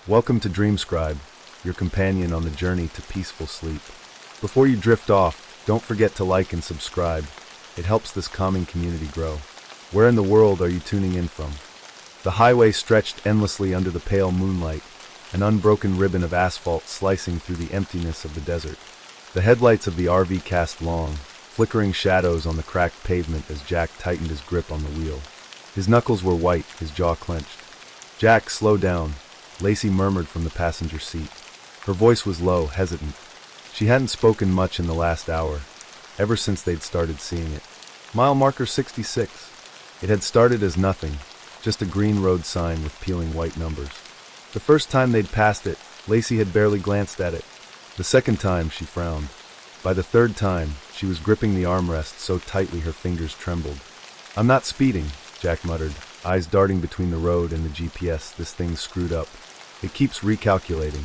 Welcome to Dreamscribe, your companion on the journey to peaceful sleep. Before you drift off, don't forget to like and subscribe. It helps this calming community grow. Where in the world are you tuning in from? The highway stretched endlessly under the pale moonlight, an unbroken ribbon of asphalt slicing through the emptiness of the desert. The headlights of the RV cast long, flickering shadows on the cracked pavement as Jack tightened his grip on the wheel. His knuckles were white, his jaw clenched. "Jack, slow down," Lacey murmured from the passenger seat. Her voice was low, hesitant. She hadn't spoken much in the last hour, ever since they'd started seeing it. Mile marker 66. It had started as nothing, just a green road sign with peeling white numbers. The first time they'd passed it, Lacey had barely glanced at it. The second time, she frowned. By the third time, she was gripping the armrest so tightly her fingers trembled. "I'm not speeding," Jack muttered, eyes darting between the road and the GPS. "This thing's screwed up. It keeps recalculating."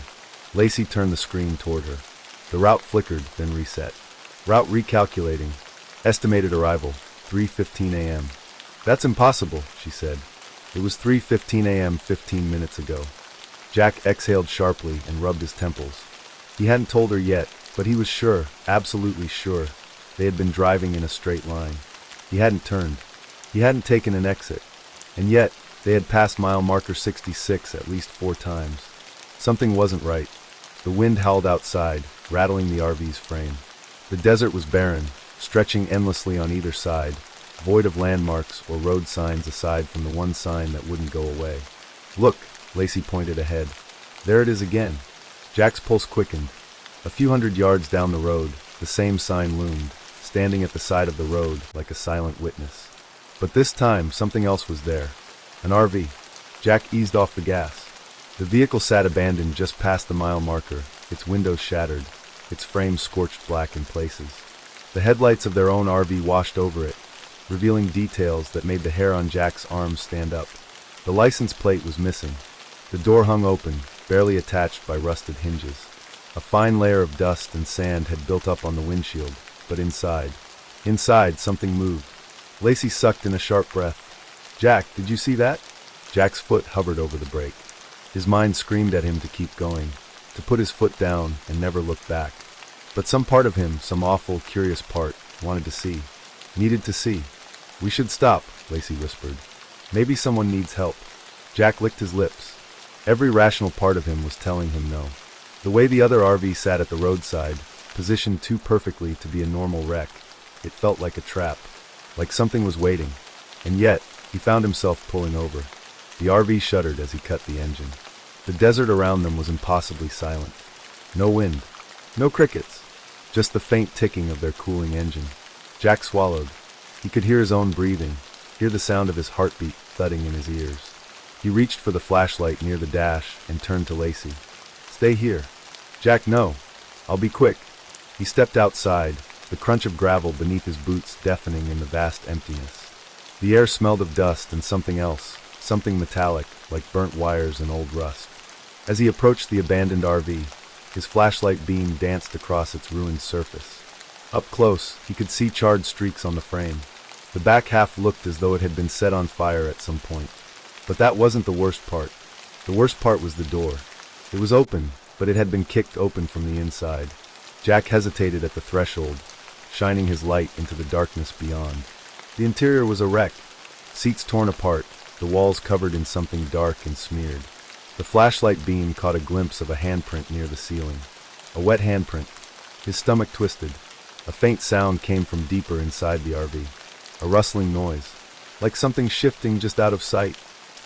Lacey turned the screen toward her. The route flickered, then reset. "Route recalculating. Estimated arrival, 3:15 a.m. "That's impossible," she said. "It was 3:15 a.m. 15 minutes ago." Jack exhaled sharply and rubbed his temples. He hadn't told her yet, but he was sure, absolutely sure, they had been driving in a straight line. He hadn't turned. He hadn't taken an exit. And yet, they had passed mile marker 66 at least 4 times. Something wasn't right. The wind howled outside, rattling the RV's frame. The desert was barren, stretching endlessly on either side, void of landmarks or road signs aside from the one sign that wouldn't go away. "Look," Lacey pointed ahead. "There it is again." Jack's pulse quickened. A few hundred yards down the road, the same sign loomed, standing at the side of the road like a silent witness. But this time, something else was there. An RV. Jack eased off the gas. The vehicle sat abandoned just past the mile marker, its windows shattered, its frame scorched black in places. The headlights of their own RV washed over it, revealing details that made the hair on Jack's arms stand up. The license plate was missing. The door hung open, barely attached by rusted hinges. A fine layer of dust and sand had built up on the windshield, but inside something moved. Lacey sucked in a sharp breath. "Jack, did you see that?" Jack's foot hovered over the brake. His mind screamed at him to keep going, to put his foot down and never look back. But some part of him, some awful, curious part, wanted to see. Needed to see. "We should stop," Lacey whispered. "Maybe someone needs help." Jack licked his lips. Every rational part of him was telling him no. The way the other RV sat at the roadside, positioned too perfectly to be a normal wreck, it felt like a trap, like something was waiting. And yet, he found himself pulling over. The RV shuddered as he cut the engine. The desert around them was impossibly silent. No wind. No crickets. Just the faint ticking of their cooling engine. Jack swallowed. He could hear his own breathing, hear the sound of his heartbeat thudding in his ears. He reached for the flashlight near the dash and turned to Lacey. "Stay here." "Jack, no. I'll be quick." He stepped outside, the crunch of gravel beneath his boots deafening in the vast emptiness. The air smelled of dust and something else, something metallic, like burnt wires and old rust. As he approached the abandoned RV, his flashlight beam danced across its ruined surface. Up close, he could see charred streaks on the frame. The back half looked as though it had been set on fire at some point. But that wasn't the worst part. The worst part was the door. It was open, but it had been kicked open from the inside. Jack hesitated at the threshold, shining his light into the darkness beyond. The interior was a wreck. Seats torn apart, the walls covered in something dark and smeared. The flashlight beam caught a glimpse of a handprint near the ceiling. A wet handprint. His stomach twisted. A faint sound came from deeper inside the RV. A rustling noise, like something shifting just out of sight.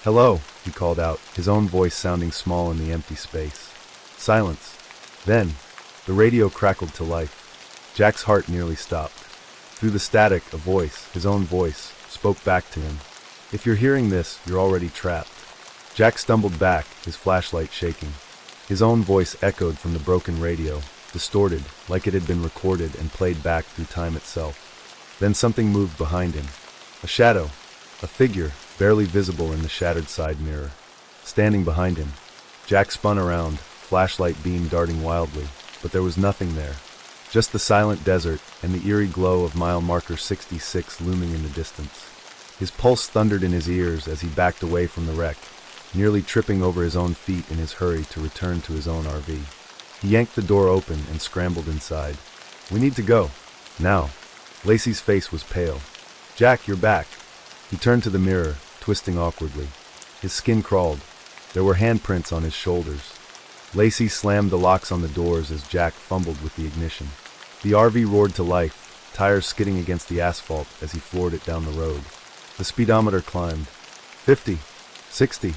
"Hello," he called out, his own voice sounding small in the empty space. Silence. Then, the radio crackled to life. Jack's heart nearly stopped. Through the static, a voice, his own voice, spoke back to him. "If you're hearing this, you're already trapped." Jack stumbled back, his flashlight shaking. His own voice echoed from the broken radio, distorted, like it had been recorded and played back through time itself. Then something moved behind him. A shadow, a figure, barely visible in the shattered side mirror. Standing behind him. Jack spun around, flashlight beam darting wildly, but there was nothing there. Just the silent desert and the eerie glow of mile marker 66 looming in the distance. His pulse thundered in his ears as he backed away from the wreck, nearly tripping over his own feet in his hurry to return to his own RV. He yanked the door open and scrambled inside. "We need to go. Now." Lacey's face was pale. "Jack, you're back." He turned to the mirror, twisting awkwardly. His skin crawled. There were handprints on his shoulders. Lacey slammed the locks on the doors as Jack fumbled with the ignition. The RV roared to life, tires skidding against the asphalt as he floored it down the road. The speedometer climbed. 50, 60,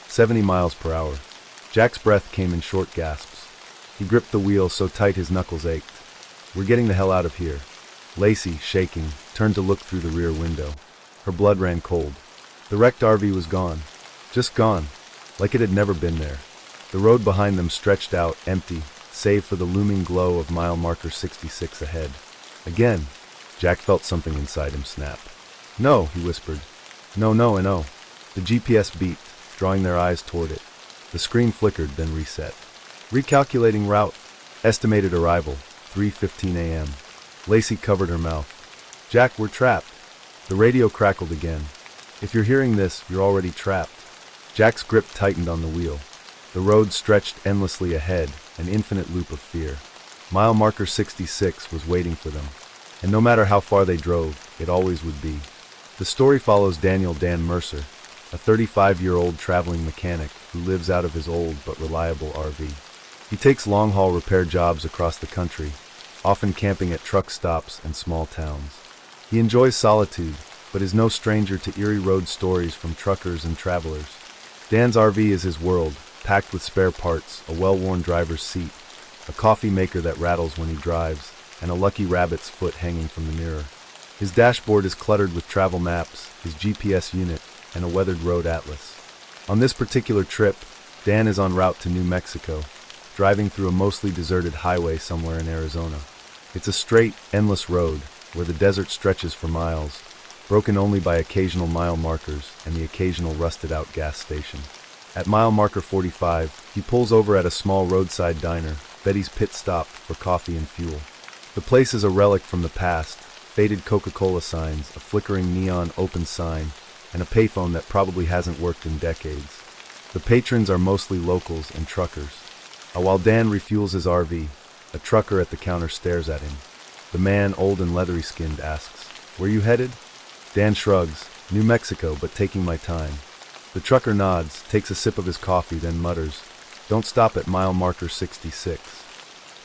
70 miles per hour. Jack's breath came in short gasps. He gripped the wheel so tight his knuckles ached. "We're getting the hell out of here." Lacey, shaking, turned to look through the rear window. Her blood ran cold. The wrecked RV was gone. Just gone. Like it had never been there. The road behind them stretched out, empty, save for the looming glow of mile marker 66 ahead. Again, Jack felt something inside him snap. "No," he whispered. "No, no, and no." The GPS beeped, drawing their eyes toward it. The screen flickered, then reset. Recalculating route. Estimated arrival, 3:15 a.m. Lacey covered her mouth. "Jack, we're trapped." The radio crackled again. "If you're hearing this, you're already trapped." Jack's grip tightened on the wheel. The road stretched endlessly ahead, an infinite loop of fear. Mile marker 66 was waiting for them. And no matter how far they drove, it always would be. The story follows Daniel Dan Mercer, a 35-year-old traveling mechanic who lives out of his old but reliable RV. He takes long-haul repair jobs across the country, often camping at truck stops and small towns. He enjoys solitude, but is no stranger to eerie road stories from truckers and travelers. Dan's RV is his world, packed with spare parts, a well-worn driver's seat, a coffee maker that rattles when he drives, and a lucky rabbit's foot hanging from the mirror. His dashboard is cluttered with travel maps, his GPS unit, and a weathered road atlas. On this particular trip, Dan is en route to New Mexico, driving through a mostly deserted highway somewhere in Arizona. It's a straight, endless road, where the desert stretches for miles, broken only by occasional mile markers and the occasional rusted-out gas station. At mile marker 45, he pulls over at a small roadside diner, Betty's Pit Stop, for coffee and fuel. The place is a relic from the past, faded Coca-Cola signs, a flickering neon open sign, and a payphone that probably hasn't worked in decades. The patrons are mostly locals and truckers. While Dan refuels his RV, a trucker at the counter stares at him. The man, old and leathery-skinned, asks, "Where you headed?" Dan shrugs, "New Mexico, but taking my time." The trucker nods, takes a sip of his coffee, then mutters, "Don't stop at mile marker 66.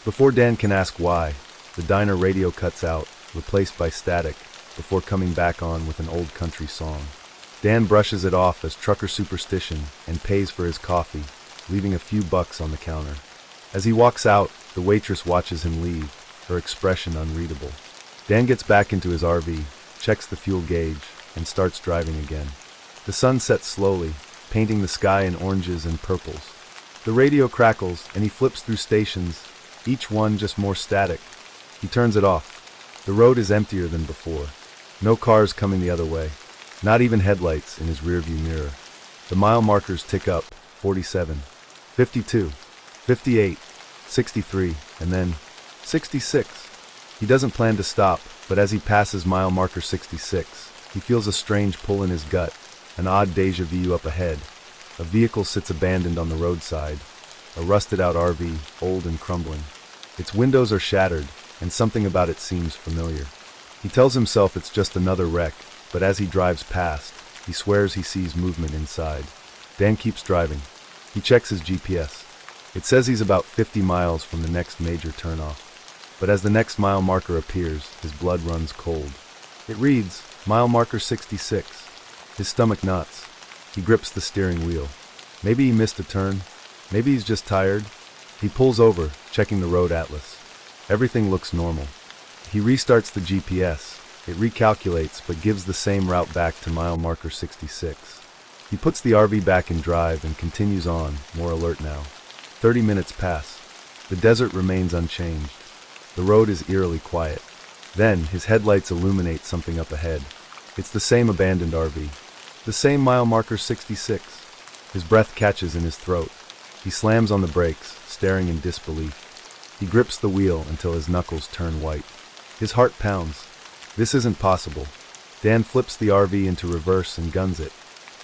Before Dan can ask why, the diner radio cuts out, replaced by static, before coming back on with an old country song. Dan brushes it off as trucker superstition and pays for his coffee, leaving a few bucks on the counter. As he walks out, the waitress watches him leave, her expression unreadable. Dan gets back into his RV, checks the fuel gauge, and starts driving again. The sun sets slowly, painting the sky in oranges and purples. The radio crackles, and he flips through stations, each one just more static. He turns it off. The road is emptier than before. No cars coming the other way. Not even headlights in his rearview mirror. The mile markers tick up, 47, 52, 58, 63, and then 66. He doesn't plan to stop, but as he passes mile marker 66, he feels a strange pull in his gut, an odd deja vu up ahead. A vehicle sits abandoned on the roadside, a rusted-out RV, old and crumbling. Its windows are shattered, and something about it seems familiar. He tells himself it's just another wreck, but as he drives past, he swears he sees movement inside. Dan keeps driving. He checks his GPS. It says he's about 50 miles from the next major turnoff. But as the next mile marker appears, his blood runs cold. It reads, mile marker 66. His stomach knots. He grips the steering wheel. Maybe he missed a turn. Maybe he's just tired. He pulls over, checking the road atlas. Everything looks normal. He restarts the GPS. It recalculates, but gives the same route back to mile marker 66. He puts the RV back in drive and continues on, more alert now. 30 minutes pass. The desert remains unchanged. The road is eerily quiet. Then, his headlights illuminate something up ahead. It's the same abandoned RV. The same mile marker 66. His breath catches in his throat. He slams on the brakes, staring in disbelief. He grips the wheel until his knuckles turn white. His heart pounds. This isn't possible. Dan flips the RV into reverse and guns it.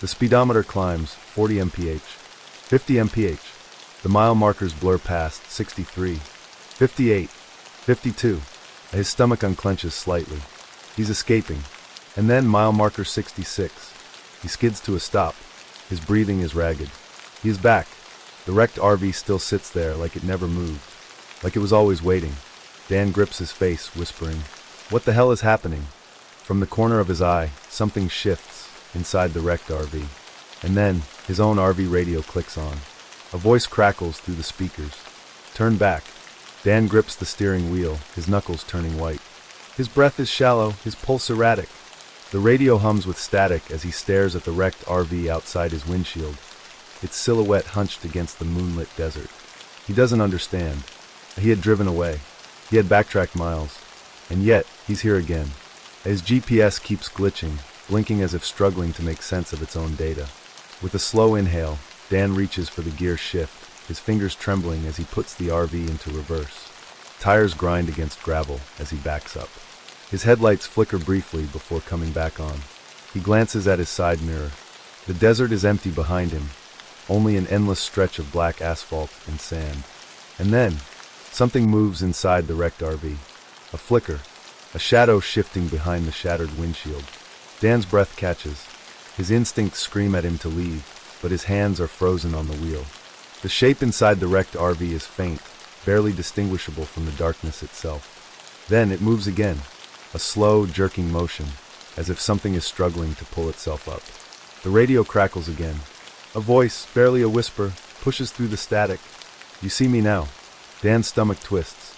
The speedometer climbs, 40 mph, 50 mph. The mile markers blur past, 63, 58, 52. His stomach unclenches slightly. He's escaping. And then mile marker 66. He skids to a stop. His breathing is ragged. He is back. The wrecked RV still sits there like it never moved, like it was always waiting. Dan grips his face, whispering, "What the hell is happening?" From the corner of his eye, something shifts inside the wrecked RV. And then, his own RV radio clicks on. A voice crackles through the speakers. "Turn back." Dan grips the steering wheel, his knuckles turning white. His breath is shallow, his pulse erratic. The radio hums with static as he stares at the wrecked RV outside his windshield, its silhouette hunched against the moonlit desert. He doesn't understand. He had driven away. He had backtracked miles. And yet, he's here again. His GPS keeps glitching, blinking as if struggling to make sense of its own data. With a slow inhale, Dan reaches for the gear shift, his fingers trembling as he puts the RV into reverse. Tires grind against gravel as he backs up. His headlights flicker briefly before coming back on. He glances at his side mirror. The desert is empty behind him, only an endless stretch of black asphalt and sand. And then, something moves inside the wrecked RV. A flicker, a shadow shifting behind the shattered windshield. Dan's breath catches. His instincts scream at him to leave, but his hands are frozen on the wheel. The shape inside the wrecked RV is faint, barely distinguishable from the darkness itself. Then it moves again, a slow, jerking motion, as if something is struggling to pull itself up. The radio crackles again. A voice, barely a whisper, pushes through the static. "You see me now." Dan's stomach twists.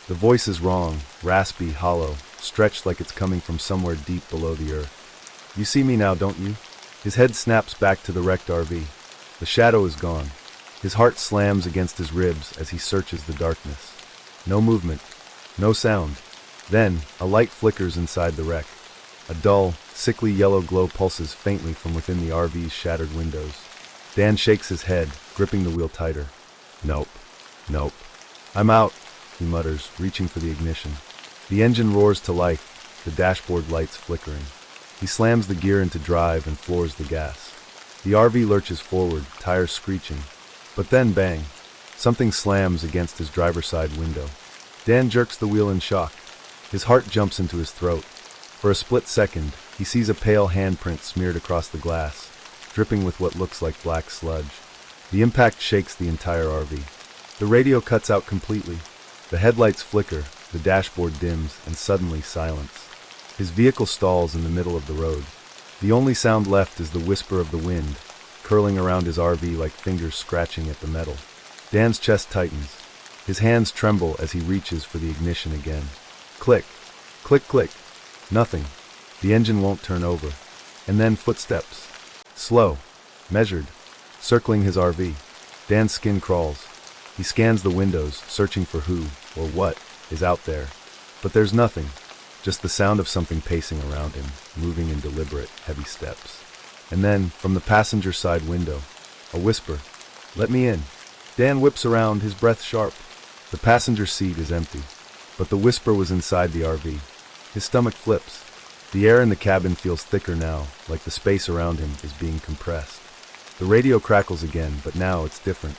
The voice is wrong, raspy, hollow, stretched like it's coming from somewhere deep below the earth. "You see me now, don't you?" His head snaps back to the wrecked RV. The shadow is gone. His heart slams against his ribs as he searches the darkness. No movement. No sound. Then, a light flickers inside the wreck. A dull, sickly yellow glow pulses faintly from within the RV's shattered windows. Dan shakes his head, gripping the wheel tighter. "Nope. Nope. I'm out," he mutters, reaching for the ignition. The engine roars to life, the dashboard lights flickering. He slams the gear into drive and floors the gas. The RV lurches forward, tires screeching. But then, bang! Something slams against his driver's side window. Dan jerks the wheel in shock. His heart jumps into his throat. For a split second, he sees a pale handprint smeared across the glass, dripping with what looks like black sludge. The impact shakes the entire RV. The radio cuts out completely. The headlights flicker, the dashboard dims, and suddenly silence. His vehicle stalls in the middle of the road. The only sound left is the whisper of the wind, curling around his RV like fingers scratching at the metal. Dan's chest tightens. His hands tremble as he reaches for the ignition again. Click, click, click. Nothing. The engine won't turn over. And then footsteps. Slow, measured, circling his RV. Dan's skin crawls. He scans the windows, searching for who, or what, is out there. But there's nothing. Just the sound of something pacing around him, moving in deliberate, heavy steps. And then, from the passenger side window, a whisper. "Let me in." Dan whips around, his breath sharp. The passenger seat is empty. But the whisper was inside the RV. His stomach flips. The air in the cabin feels thicker now, like the space around him is being compressed. The radio crackles again, but now it's different.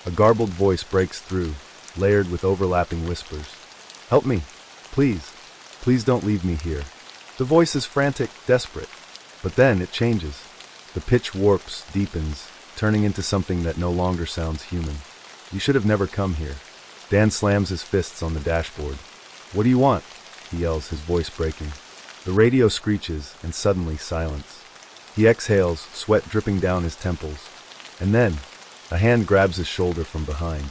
A garbled voice breaks through, layered with overlapping whispers. "Help me. Please. Please don't leave me here." The voice is frantic, desperate. But then it changes. The pitch warps, deepens, turning into something that no longer sounds human. "You should have never come here." Dan slams his fists on the dashboard. "What do you want?" he yells, his voice breaking. The radio screeches, and suddenly silence. He exhales, sweat dripping down his temples. And then, a hand grabs his shoulder from behind.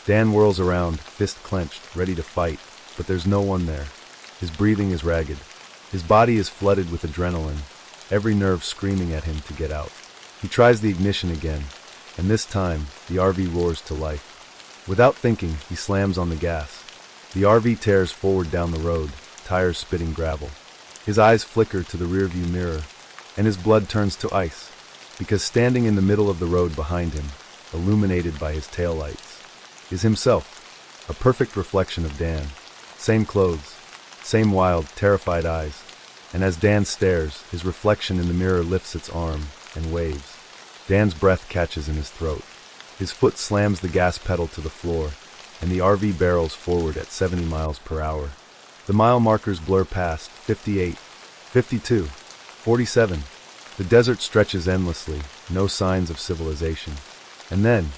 Dan whirls around, fist clenched, ready to fight, but there's no one there. His breathing is ragged. His body is flooded with adrenaline, every nerve screaming at him to get out. He tries the ignition again, and this time, the RV roars to life. Without thinking, he slams on the gas. The RV tears forward down the road, tires spitting gravel. His eyes flicker to the rearview mirror, and his blood turns to ice, because standing in the middle of the road behind him, illuminated by his taillights, is himself, a perfect reflection of Dan. Same clothes, same wild, terrified eyes, and as Dan stares, his reflection in the mirror lifts its arm, and waves. Dan's breath catches in his throat. His foot slams the gas pedal to the floor, and the RV barrels forward at 70 miles per hour. The mile markers blur past 58, 52, 47. The desert stretches endlessly, no signs of civilization. And then,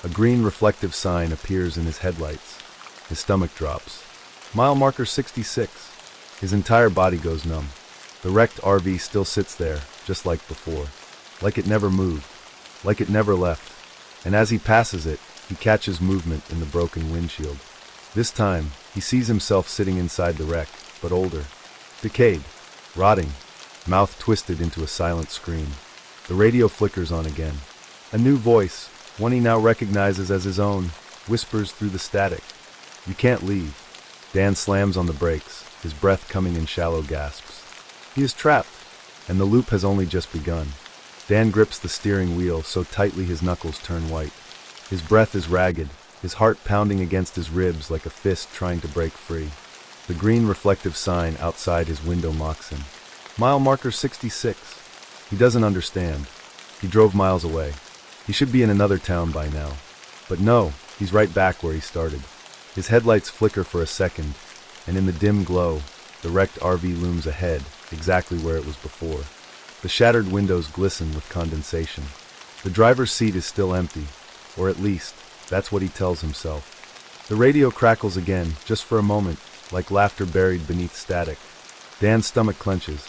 a green reflective sign appears in his headlights. His stomach drops. Mile marker 66. His entire body goes numb. The wrecked RV still sits there, just like before. Like it never moved. Like it never left. And as he passes it, he catches movement in the broken windshield. This time, he sees himself sitting inside the wreck, but older. Decayed. Rotting. Mouth twisted into a silent scream. The radio flickers on again. A new voice, one he now recognizes as his own, whispers through the static. "You can't leave." Dan slams on the brakes, his breath coming in shallow gasps. He is trapped, and the loop has only just begun. Dan grips the steering wheel so tightly his knuckles turn white. His breath is ragged, his heart pounding against his ribs like a fist trying to break free. The green reflective sign outside his window mocks him. Mile marker 66. He doesn't understand. He drove miles away. He should be in another town by now. But no, he's right back where he started. His headlights flicker for a second, and in the dim glow, the wrecked RV looms ahead, exactly where it was before. The shattered windows glisten with condensation. The driver's seat is still empty, or at least, that's what he tells himself. The radio crackles again, just for a moment, like laughter buried beneath static. Dan's stomach clenches.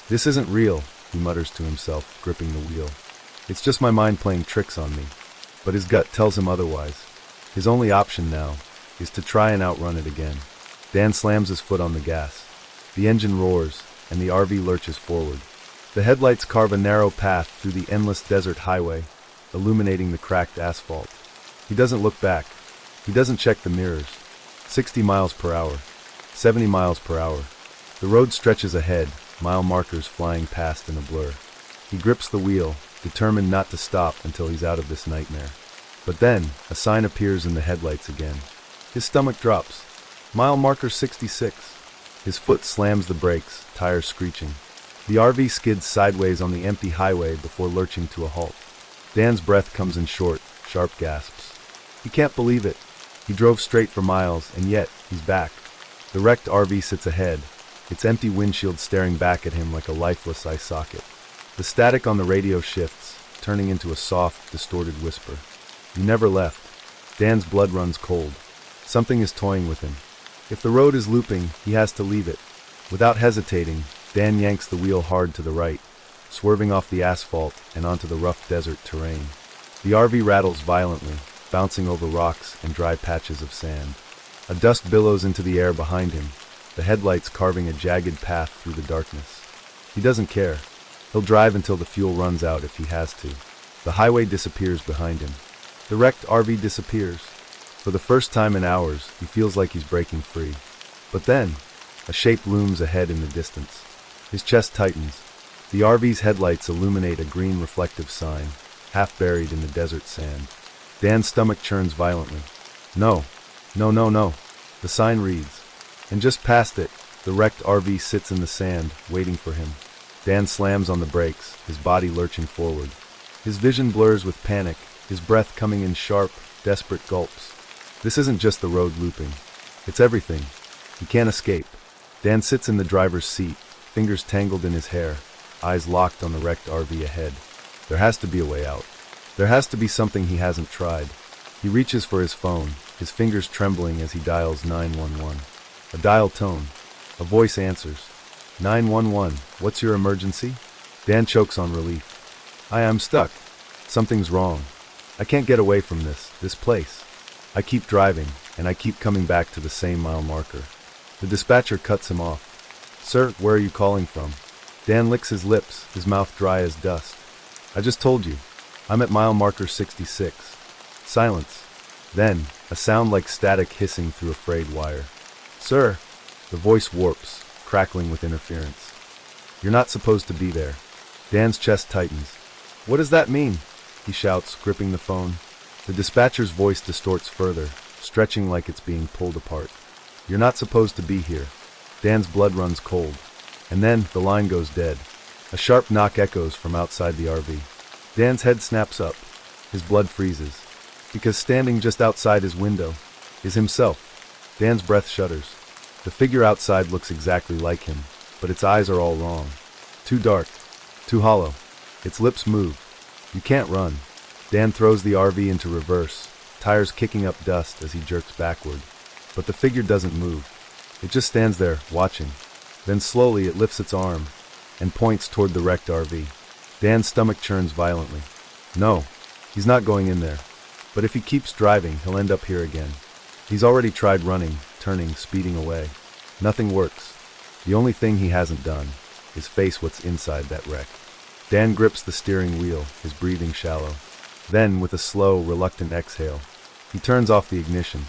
"This isn't real," he mutters to himself, gripping the wheel. "It's just my mind playing tricks on me." But his gut tells him otherwise. His only option now is to try and outrun it again. Dan slams his foot on the gas. The engine roars, and the RV lurches forward. The headlights carve a narrow path through the endless desert highway, illuminating the cracked asphalt. He doesn't look back. He doesn't check the mirrors. 60 miles per hour. 70 miles per hour. The road stretches ahead, mile markers flying past in a blur. He grips the wheel, determined not to stop until he's out of this nightmare. But then, a sign appears in the headlights again. His stomach drops. Mile marker 66. His foot slams the brakes, tires screeching. The RV skids sideways on the empty highway before lurching to a halt. Dan's breath comes in short, sharp gasps. He can't believe it. He drove straight for miles, and yet, he's back. The wrecked RV sits ahead, its empty windshield staring back at him like a lifeless eye socket. The static on the radio shifts, turning into a soft, distorted whisper. "You never left." Dan's blood runs cold. Something is toying with him. If the road is looping, he has to leave it. Without hesitating, Dan yanks the wheel hard to the right, swerving off the asphalt and onto the rough desert terrain. The RV rattles violently, bouncing over rocks and dry patches of sand. A dust billows into the air behind him, the headlights carving a jagged path through the darkness. He doesn't care. He'll drive until the fuel runs out if he has to. The highway disappears behind him. The wrecked RV disappears. For the first time in hours, he feels like he's breaking free. But then, a shape looms ahead in the distance. His chest tightens. The RV's headlights illuminate a green reflective sign, half buried in the desert sand. Dan's stomach churns violently. No, no, no, no. The sign reads. And just past it, the wrecked RV sits in the sand, waiting for him. Dan slams on the brakes, his body lurching forward. His vision blurs with panic, his breath coming in sharp, desperate gulps. This isn't just the road looping. It's everything. He can't escape. Dan sits in the driver's seat, fingers tangled in his hair, eyes locked on the wrecked RV ahead. There has to be a way out. There has to be something he hasn't tried. He reaches for his phone, his fingers trembling as he dials 911. A dial tone. A voice answers. 911, what's your emergency? Dan chokes on relief. I'm stuck. Something's wrong. I can't get away from this place. I keep driving, and I keep coming back to the same mile marker. The dispatcher cuts him off. "Sir, where are you calling from?" Dan licks his lips, his mouth dry as dust. "I just told you. I'm at mile marker 66. Silence. Then, a sound like static hissing through a frayed wire. "Sir." The voice warps, crackling with interference. "You're not supposed to be there." Dan's chest tightens. "What does that mean?" he shouts, gripping the phone. The dispatcher's voice distorts further, stretching like it's being pulled apart. "You're not supposed to be here." Dan's blood runs cold. And then the line goes dead. A sharp knock echoes from outside the RV. Dan's head snaps up. His blood freezes. Because standing just outside his window is himself. Dan's breath shudders. The figure outside looks exactly like him, but its eyes are all wrong. Too dark. Too hollow. Its lips move. You can't run. Dan throws the RV into reverse, tires kicking up dust as he jerks backward. But the figure doesn't move. It just stands there, watching. Then slowly it lifts its arm and points toward the wrecked RV. Dan's stomach churns violently. No, he's not going in there. But if he keeps driving, he'll end up here again. He's already tried running, turning, speeding away. Nothing works. The only thing he hasn't done is face what's inside that wreck. Dan grips the steering wheel, his breathing shallow. Then, with a slow, reluctant exhale, he turns off the ignition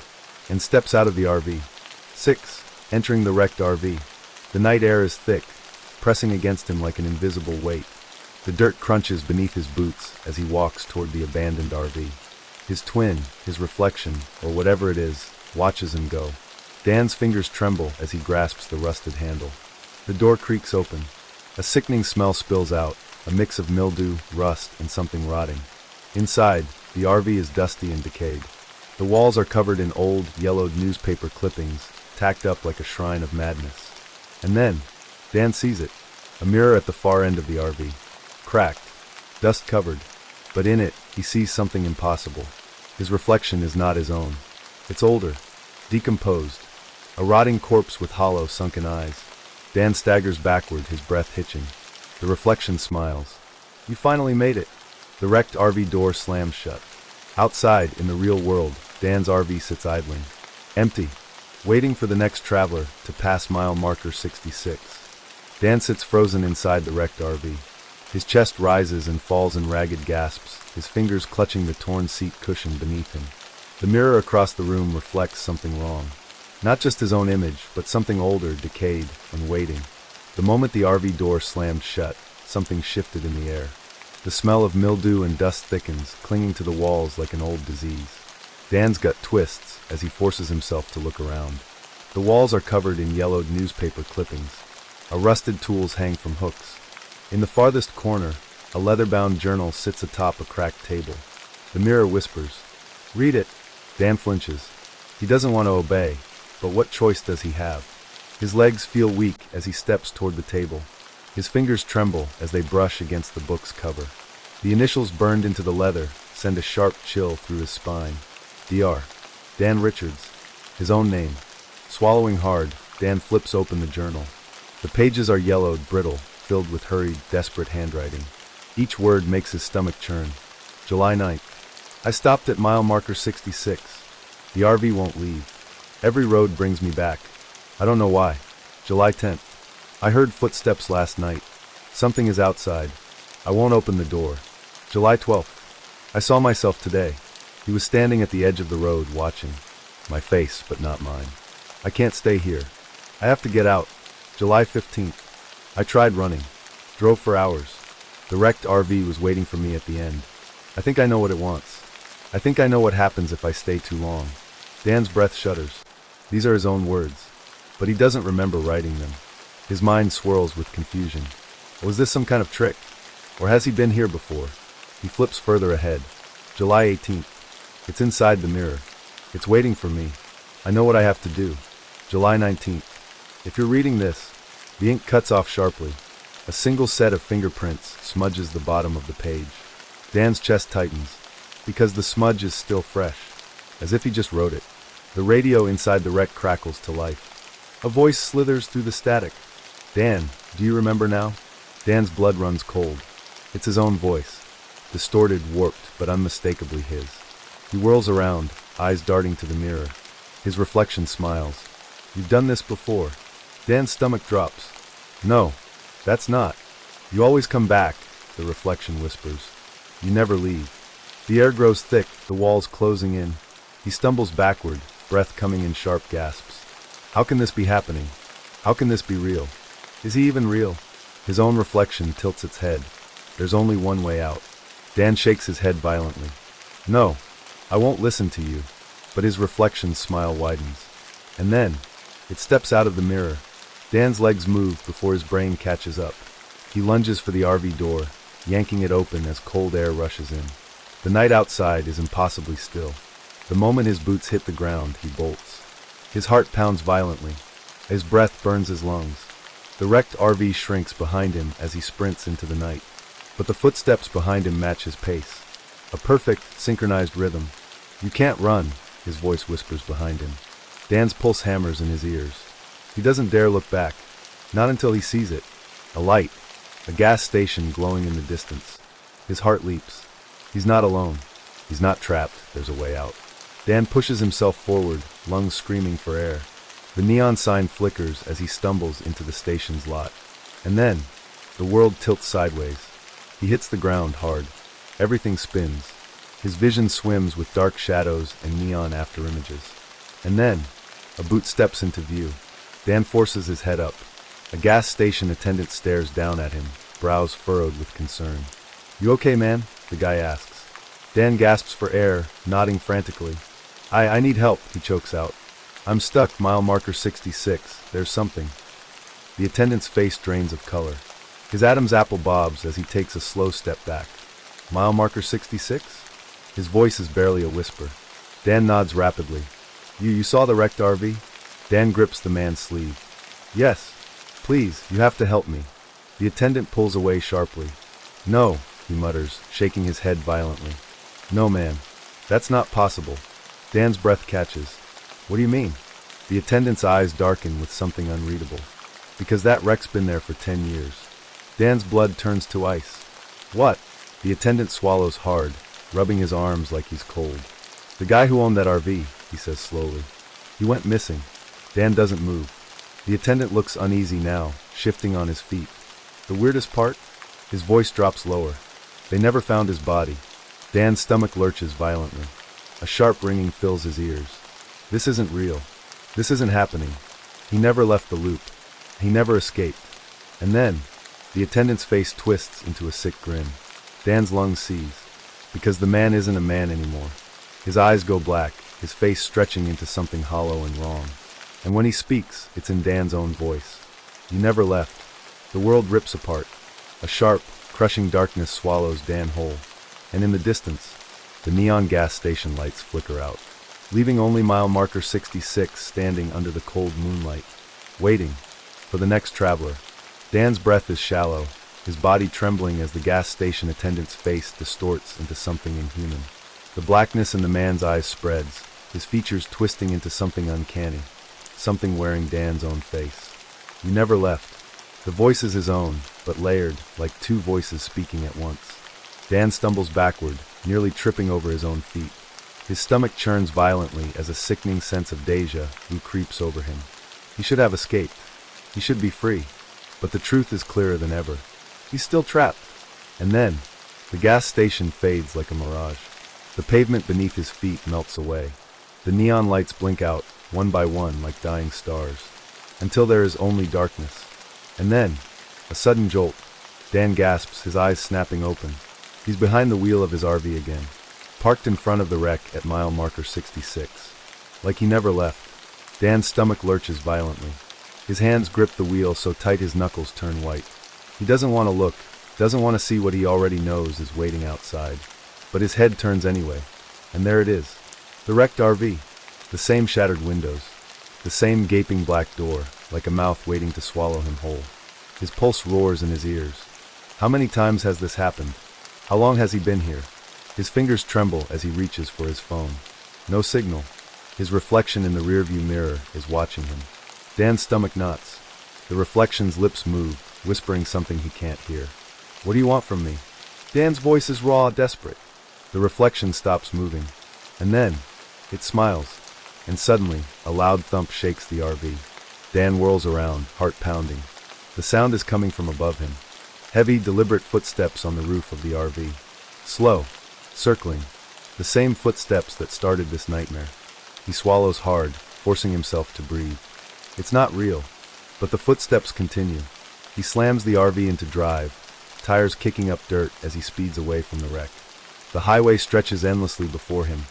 and steps out of the RV. 6. Entering the wrecked RV. The night air is thick, pressing against him like an invisible weight. The dirt crunches beneath his boots as he walks toward the abandoned RV. His twin, his reflection, or whatever it is, watches him go. Dan's fingers tremble as he grasps the rusted handle. The door creaks open. A sickening smell spills out, a mix of mildew, rust, and something rotting. Inside, the RV is dusty and decayed. The walls are covered in old, yellowed newspaper clippings, tacked up like a shrine of madness. And then, Dan sees it. A mirror at the far end of the RV. Cracked, dust-covered, but in it, he sees something impossible. His reflection is not his own. It's older, decomposed, a rotting corpse with hollow, sunken eyes. Dan staggers backward, his breath hitching. The reflection smiles. You finally made it. The wrecked RV door slams shut. Outside, in the real world, Dan's RV sits idling. Empty, waiting for the next traveler to pass mile marker 66. Dan sits frozen inside the wrecked RV. His chest rises and falls in ragged gasps, his fingers clutching the torn seat cushion beneath him. The mirror across the room reflects something wrong. Not just his own image, but something older, decayed, and waiting. The moment the RV door slammed shut, something shifted in the air. The smell of mildew and dust thickens, clinging to the walls like an old disease. Dan's gut twists as he forces himself to look around. The walls are covered in yellowed newspaper clippings. Rusted tools hang from hooks. In the farthest corner, a leather-bound journal sits atop a cracked table. The mirror whispers, "Read it." Dan flinches. He doesn't want to obey, but what choice does he have? His legs feel weak as he steps toward the table. His fingers tremble as they brush against the book's cover. The initials burned into the leather send a sharp chill through his spine. Dr. Dan Richards. His own name. Swallowing hard, Dan flips open the journal. The pages are yellowed, brittle, filled with hurried, desperate handwriting. Each word makes his stomach churn. July 9th. I stopped at mile marker 66. The RV won't leave. Every road brings me back. I don't know why. July 10th. I heard footsteps last night. Something is outside. I won't open the door. July 12th. I saw myself today. He was standing at the edge of the road, watching. My face, but not mine. I can't stay here. I have to get out. July 15th. I tried running. Drove for hours. The wrecked RV was waiting for me at the end. I think I know what it wants. I think I know what happens if I stay too long. Dan's breath shudders. These are his own words. But he doesn't remember writing them. His mind swirls with confusion. Was this some kind of trick? Or has he been here before? He flips further ahead. July 18th. It's inside the mirror. It's waiting for me. I know what I have to do. July 19th. If you're reading this, the ink cuts off sharply. A single set of fingerprints smudges the bottom of the page. Dan's chest tightens, because the smudge is still fresh, as if he just wrote it. The radio inside the wreck crackles to life. A voice slithers through the static. Dan, do you remember now? Dan's blood runs cold. It's his own voice, distorted, warped, but unmistakably his. He whirls around, eyes darting to the mirror. His reflection smiles. You've done this before. Dan's stomach drops. No, that's not. You always come back, the reflection whispers. You never leave. The air grows thick, the walls closing in. He stumbles backward, breath coming in sharp gasps. How can this be happening? How can this be real? Is he even real? His own reflection tilts its head. There's only one way out. Dan shakes his head violently. No, I won't listen to you. But his reflection's smile widens. And then, it steps out of the mirror. Dan's legs move before his brain catches up. He lunges for the RV door, yanking it open as cold air rushes in. The night outside is impossibly still. The moment his boots hit the ground, he bolts. His heart pounds violently. His breath burns his lungs. The wrecked RV shrinks behind him as he sprints into the night. But the footsteps behind him match his pace. A perfect, synchronized rhythm. "You can't run," his voice whispers behind him. Dan's pulse hammers in his ears. He doesn't dare look back. Not until he sees it. A light. A gas station glowing in the distance. His heart leaps. He's not alone. He's not trapped. There's a way out. Dan pushes himself forward, lungs screaming for air. The neon sign flickers as he stumbles into the station's lot. And then, the world tilts sideways. He hits the ground hard. Everything spins. His vision swims with dark shadows and neon afterimages. And then, a boot steps into view. Dan forces his head up. A gas station attendant stares down at him, brows furrowed with concern. "You okay, man?" the guy asks. Dan gasps for air, nodding frantically. I need help," he chokes out. "I'm stuck, mile marker 66. There's something." The attendant's face drains of color. His Adam's apple bobs as he takes a slow step back. "Mile marker 66? His voice is barely a whisper. Dan nods rapidly. You saw the wrecked RV?" Dan grips the man's sleeve. "Yes. Please, you have to help me." The attendant pulls away sharply. "No," he mutters, shaking his head violently. "No, man. That's not possible." Dan's breath catches. "What do you mean?" The attendant's eyes darken with something unreadable. "Because that wreck's been there for 10 years. Dan's blood turns to ice. "What?" The attendant swallows hard, rubbing his arms like he's cold. "The guy who owned that RV," he says slowly. "He went missing." Dan doesn't move. The attendant looks uneasy now, shifting on his feet. "The weirdest part?" His voice drops lower. "They never found his body." Dan's stomach lurches violently. A sharp ringing fills his ears. This isn't real. This isn't happening. He never left the loop. He never escaped. And then, the attendant's face twists into a sick grin. Dan's lungs seize. Because the man isn't a man anymore. His eyes go black, his face stretching into something hollow and wrong. And when he speaks, it's in Dan's own voice. "You never left." The world rips apart. A sharp, crushing darkness swallows Dan whole. And in the distance, the neon gas station lights flicker out, leaving only mile marker 66 standing under the cold moonlight, waiting for the next traveler. Dan's breath is shallow, his body trembling as the gas station attendant's face distorts into something inhuman. The blackness in the man's eyes spreads, his features twisting into something uncanny, something wearing Dan's own face. "You never left." The voice is his own, but layered, like two voices speaking at once. Dan stumbles backward, nearly tripping over his own feet. His stomach churns violently as a sickening sense of déjà vu creeps over him. He should have escaped. He should be free. But the truth is clearer than ever. He's still trapped. And then, the gas station fades like a mirage. The pavement beneath his feet melts away. The neon lights blink out, one by one like dying stars, until there is only darkness. And then, a sudden jolt. Dan gasps, his eyes snapping open. He's behind the wheel of his RV again, parked in front of the wreck at mile marker 66. Like he never left. Dan's stomach lurches violently. His hands grip the wheel so tight his knuckles turn white. He doesn't want to look, doesn't want to see what he already knows is waiting outside. But his head turns anyway. And there it is. The wrecked RV. The same shattered windows. The same gaping black door, like a mouth waiting to swallow him whole. His pulse roars in his ears. How many times has this happened? How long has he been here? His fingers tremble as he reaches for his phone. No signal. His reflection in the rearview mirror is watching him. Dan's stomach knots. The reflection's lips move, whispering something he can't hear. "What do you want from me?" Dan's voice is raw, desperate. The reflection stops moving. And then, it smiles. And suddenly, a loud thump shakes the RV. Dan whirls around, heart pounding. The sound is coming from above him. Heavy, deliberate footsteps on the roof of the RV. Slow, circling. The same footsteps that started this nightmare. He swallows hard, forcing himself to breathe. It's not real, but the footsteps continue. He slams the RV into drive, tires kicking up dirt as he speeds away from the wreck. The highway stretches endlessly before him,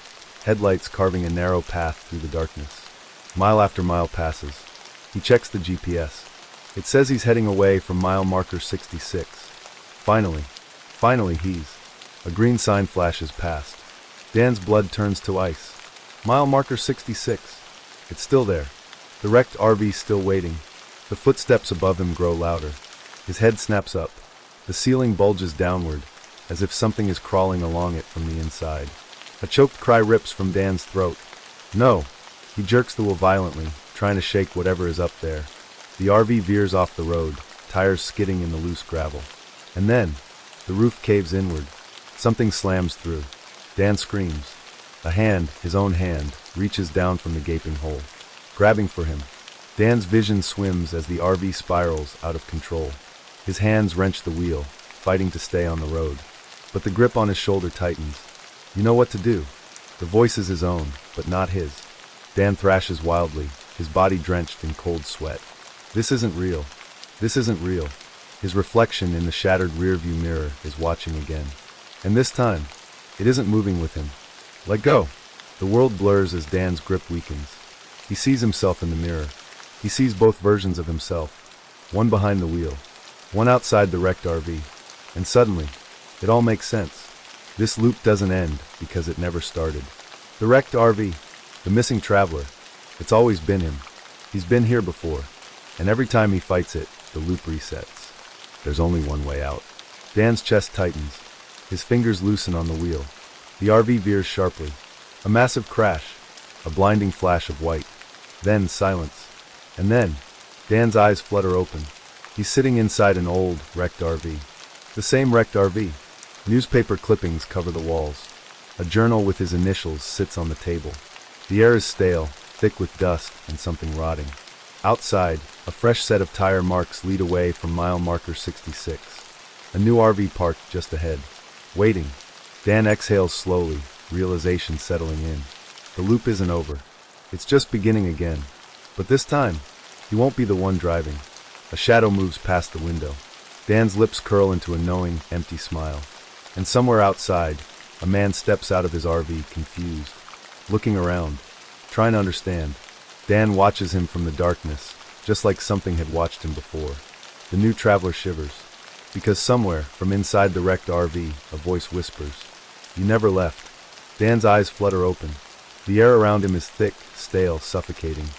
headlights carving a narrow path through the darkness. Mile after mile passes. He checks the GPS. It says he's heading away from mile marker 66. Finally he's. A green sign flashes past. Dan's blood turns to ice. Mile marker 66. It's still there. The wrecked RV still waiting. The footsteps above him grow louder. His head snaps up. The ceiling bulges downward, as if something is crawling along it from the inside. A choked cry rips from Dan's throat. No! He jerks the wheel violently, trying to shake whatever is up there. The RV veers off the road, tires skidding in the loose gravel. And then, the roof caves inward. Something slams through. Dan screams. A hand, his own hand, reaches down from the gaping hole, grabbing for him. Dan's vision swims as the RV spirals out of control. His hands wrench the wheel, fighting to stay on the road. But the grip on his shoulder tightens. You know what to do. The voice is his own, but not his. Dan thrashes wildly, his body drenched in cold sweat. This isn't real. This isn't real. His reflection in the shattered rearview mirror is watching again. And this time, it isn't moving with him. Let go. The world blurs as Dan's grip weakens. He sees himself in the mirror. He sees both versions of himself. One behind the wheel. One outside the wrecked RV. And suddenly, it all makes sense. This loop doesn't end because it never started. The wrecked RV. The missing traveler. It's always been him. He's been here before. And every time he fights it, the loop resets. There's only one way out. Dan's chest tightens. His fingers loosen on the wheel. The RV veers sharply. A massive crash. A blinding flash of white. Then silence. And then, Dan's eyes flutter open. He's sitting inside an old, wrecked RV. The same wrecked RV. Newspaper clippings cover the walls. A journal with his initials sits on the table. The air is stale, thick with dust and something rotting. Outside, a fresh set of tire marks lead away from mile marker 66. A new RV parked just ahead. Waiting. Dan exhales slowly, realization settling in. The loop isn't over. It's just beginning again. But this time, he won't be the one driving. A shadow moves past the window. Dan's lips curl into a knowing, empty smile. And somewhere outside, a man steps out of his RV, confused, looking around, trying to understand. Dan watches him from the darkness, just like something had watched him before. The new traveler shivers. Because somewhere, from inside the wrecked RV, a voice whispers, "You never left." Dan's eyes flutter open. The air around him is thick, stale, suffocating.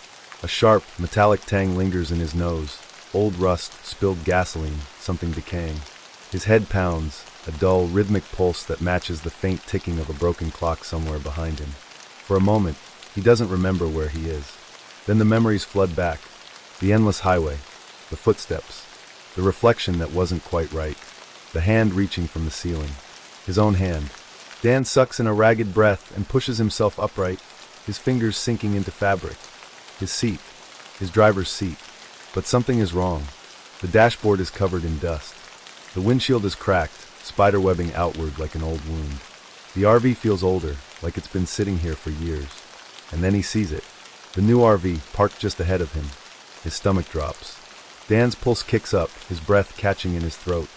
A sharp, metallic tang lingers in his nose. Old rust, spilled gasoline, something decaying. His head pounds, a dull, rhythmic pulse that matches the faint ticking of a broken clock somewhere behind him. For a moment, he doesn't remember where he is. Then the memories flood back. The endless highway, the footsteps, the reflection that wasn't quite right, the hand reaching from the ceiling. His own hand. Dan sucks in a ragged breath and pushes himself upright, his fingers sinking into fabric. His seat. His driver's seat. But something is wrong. The dashboard is covered in dust. The windshield is cracked, spiderwebbing outward like an old wound. The RV feels older, like it's been sitting here for years. And then he sees it. The new RV, parked just ahead of him. His stomach drops. Dan's pulse kicks up, his breath catching in his throat.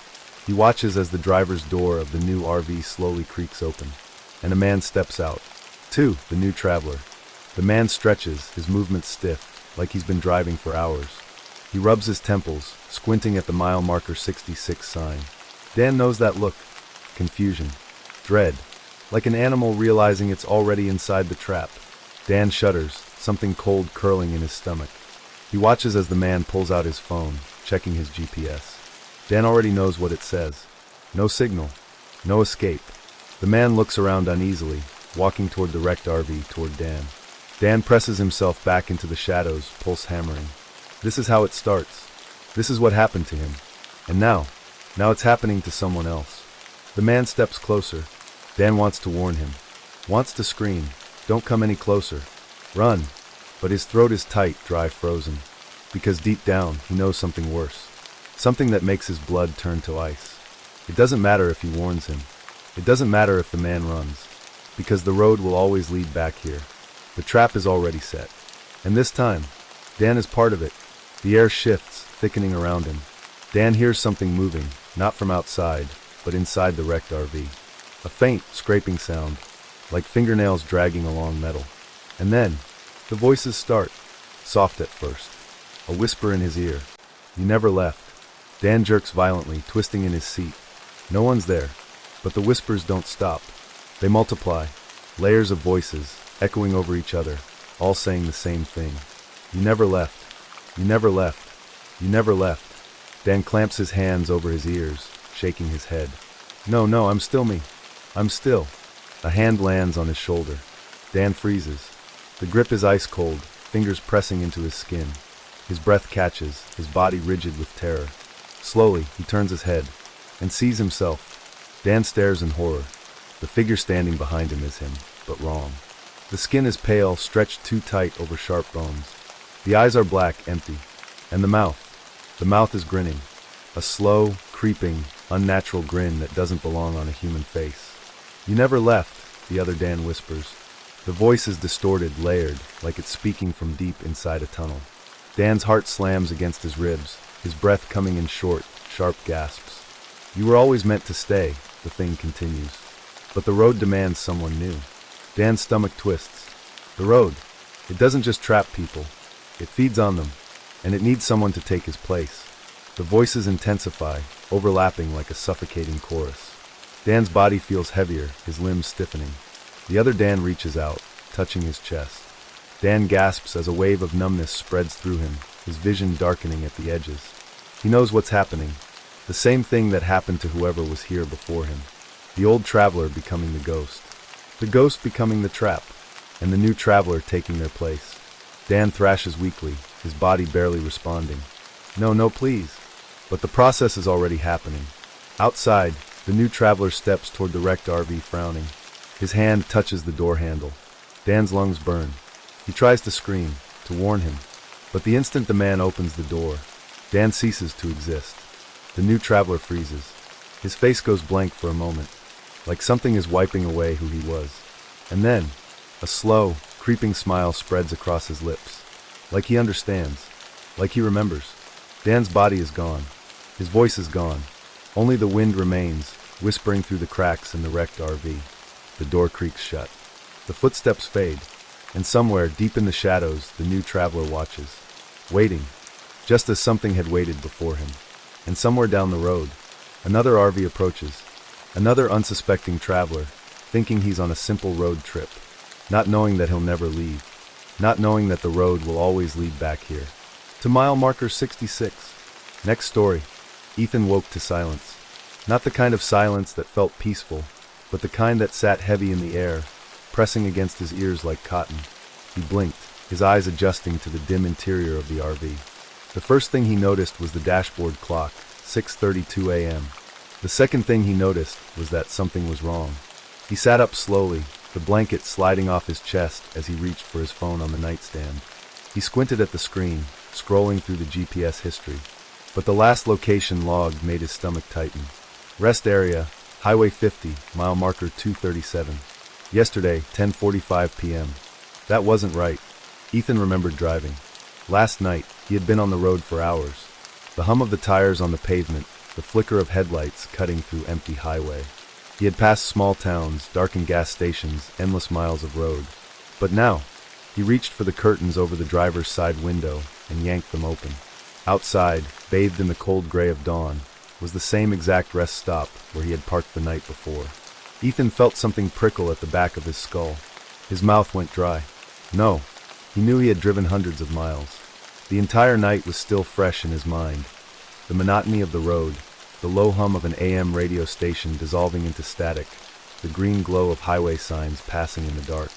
He watches as the driver's door of the new RV slowly creaks open. And a man steps out. The new traveler. The man stretches, his movements stiff, like he's been driving for hours. He rubs his temples, squinting at the mile marker 66 sign. Dan knows that look. Confusion. Dread. Like an animal realizing it's already inside the trap. Dan shudders, something cold curling in his stomach. He watches as the man pulls out his phone, checking his GPS. Dan already knows what it says. No signal. No escape. The man looks around uneasily, walking toward the wrecked RV toward Dan. Dan presses himself back into the shadows, pulse hammering. This is how it starts. This is what happened to him. And now it's happening to someone else. The man steps closer. Dan wants to warn him. Wants to scream, "Don't come any closer. Run." But his throat is tight, dry, frozen. Because deep down, he knows something worse. Something that makes his blood turn to ice. It doesn't matter if he warns him. It doesn't matter if the man runs. Because the road will always lead back here. The trap is already set. And this time, Dan is part of it. The air shifts, thickening around him. Dan hears something moving, not from outside, but inside the wrecked RV. A faint, scraping sound, like fingernails dragging along metal. And then, the voices start, soft at first. A whisper in his ear. You never left. Dan jerks violently, twisting in his seat. No one's there. But the whispers don't stop. They multiply. Layers of voices, echoing over each other, all saying the same thing. You never left. You never left. You never left. Dan clamps his hands over his ears, shaking his head. No, I'm still me. I'm still. A hand lands on his shoulder. Dan freezes. The grip is ice cold, fingers pressing into his skin. His breath catches, his body rigid with terror. Slowly, he turns his head and sees himself. Dan stares in horror. The figure standing behind him is him, but wrong. The skin is pale, stretched too tight over sharp bones. The eyes are black, empty. And the mouth is grinning. A slow, creeping, unnatural grin that doesn't belong on a human face. You never left, the other Dan whispers. The voice is distorted, layered, like it's speaking from deep inside a tunnel. Dan's heart slams against his ribs, his breath coming in short, sharp gasps. You were always meant to stay, the thing continues. But the road demands someone new. Dan's stomach twists. The road, it doesn't just trap people. It feeds on them, and it needs someone to take his place. The voices intensify, overlapping like a suffocating chorus. Dan's body feels heavier, his limbs stiffening. The other Dan reaches out, touching his chest. Dan gasps as a wave of numbness spreads through him, his vision darkening at the edges. He knows what's happening. The same thing that happened to whoever was here before him. The old traveler becoming the ghost. The ghost becoming the trap, and the new traveler taking their place. Dan thrashes weakly, his body barely responding. No, please. But the process is already happening. Outside, the new traveler steps toward the wrecked RV frowning. His hand touches the door handle. Dan's lungs burn. He tries to scream, to warn him. But the instant the man opens the door, Dan ceases to exist. The new traveler freezes. His face goes blank for a moment, like something is wiping away who he was. And then, a slow, creeping smile spreads across his lips. Like he understands. Like he remembers. Dan's body is gone. His voice is gone. Only the wind remains, whispering through the cracks in the wrecked RV. The door creaks shut. The footsteps fade, and somewhere deep in the shadows, the new traveler watches, waiting, just as something had waited before him. And somewhere down the road, another RV approaches, another unsuspecting traveler, thinking he's on a simple road trip, not knowing that he'll never leave, not knowing that the road will always lead back here. To mile marker 66. Next story. Ethan woke to silence. Not the kind of silence that felt peaceful, but the kind that sat heavy in the air, pressing against his ears like cotton. He blinked, his eyes adjusting to the dim interior of the RV. The first thing he noticed was the dashboard clock, 6:32 a.m. The second thing he noticed was that something was wrong. He sat up slowly, the blanket sliding off his chest as he reached for his phone on the nightstand. He squinted at the screen, scrolling through the GPS history. But the last location logged made his stomach tighten. Rest area, Highway 50, mile marker 237. Yesterday, 10:45 p.m. That wasn't right. Ethan remembered driving. Last night, he had been on the road for hours. The hum of the tires on the pavement, the flicker of headlights cutting through empty highway. He had passed small towns, darkened gas stations, endless miles of road. But now, he reached for the curtains over the driver's side window and yanked them open. Outside, bathed in the cold gray of dawn, was the same exact rest stop where he had parked the night before. Ethan felt something prickle at the back of his skull. His mouth went dry. No, he knew he had driven hundreds of miles. The entire night was still fresh in his mind. The monotony of the road, the low hum of an AM radio station dissolving into static, the green glow of highway signs passing in the dark.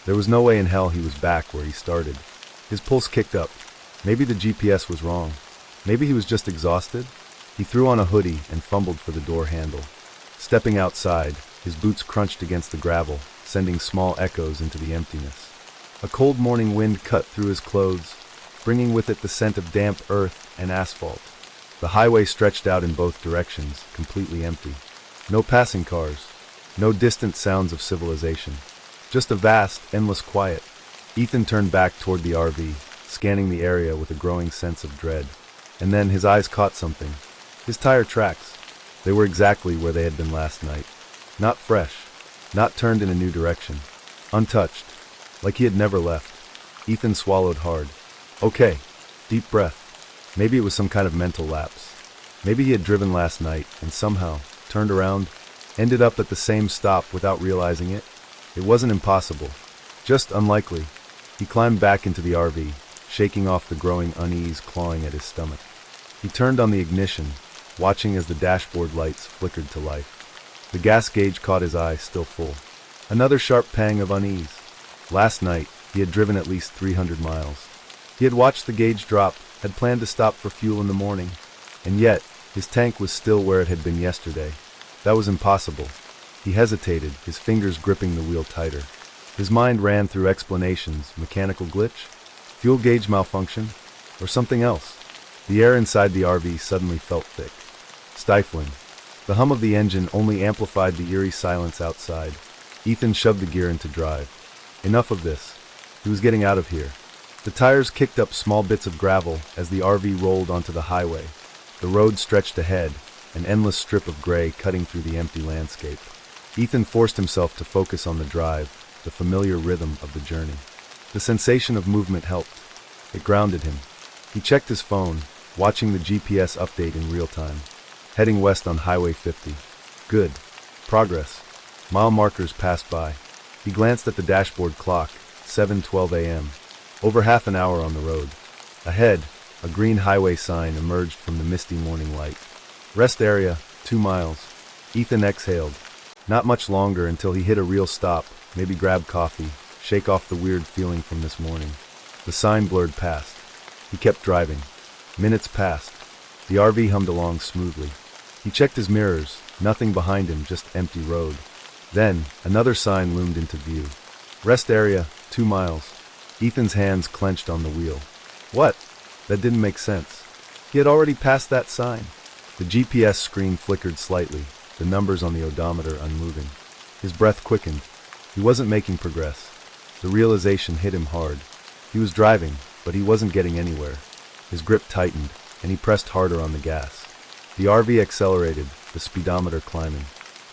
There was no way in hell he was back where he started. His pulse kicked up. Maybe the GPS was wrong. Maybe he was just exhausted. He threw on a hoodie and fumbled for the door handle. Stepping outside, his boots crunched against the gravel, sending small echoes into the emptiness. A cold morning wind cut through his clothes, bringing with it the scent of damp earth and asphalt. The highway stretched out in both directions, completely empty. No passing cars, no distant sounds of civilization. Just a vast, endless quiet. Ethan turned back toward the RV, scanning the area with a growing sense of dread. And then his eyes caught something. His tire tracks. They were exactly where they had been last night. Not fresh, not turned in a new direction. Untouched, like he had never left. Ethan swallowed hard. Okay, deep breath. Maybe it was some kind of mental lapse. Maybe he had driven last night and somehow turned around, ended up at the same stop without realizing it. It wasn't impossible, just unlikely. He climbed back into the RV, shaking off the growing unease clawing at his stomach. He turned on the ignition, watching as the dashboard lights flickered to life. The gas gauge caught his eye, still full. Another sharp pang of unease. Last night, he had driven at least 300 miles. He had watched the gauge drop, had planned to stop for fuel in the morning, and yet, his tank was still where it had been yesterday. That was impossible. He hesitated, his fingers gripping the wheel tighter. His mind ran through explanations: mechanical glitch, fuel gauge malfunction, or something else. The air inside the RV suddenly felt thick, stifling. The hum of the engine only amplified the eerie silence outside. Ethan shoved the gear into drive. Enough of this. He was getting out of here. The tires kicked up small bits of gravel as the RV rolled onto the highway. The road stretched ahead, an endless strip of gray cutting through the empty landscape. Ethan forced himself to focus on the drive, the familiar rhythm of the journey. The sensation of movement helped. It grounded him. He checked his phone, watching the GPS update in real time. Heading west on Highway 50. Good. Progress. Mile markers passed by. He glanced at the dashboard clock, 7:12 a.m. Over half an hour on the road. Ahead, a green highway sign emerged from the misty morning light. Rest area, 2 miles. Ethan exhaled. Not much longer until he hit a real stop, maybe grab coffee, shake off the weird feeling from this morning. The sign blurred past. He kept driving. Minutes passed. The RV hummed along smoothly. He checked his mirrors, nothing behind him, just empty road. Then, another sign loomed into view. Rest area, 2 miles. Ethan's hands clenched on the wheel. What? That didn't make sense. He had already passed that sign. The GPS screen flickered slightly, the numbers on the odometer unmoving. His breath quickened. He wasn't making progress. The realization hit him hard. He was driving, but he wasn't getting anywhere. His grip tightened, and he pressed harder on the gas. The RV accelerated, the speedometer climbing.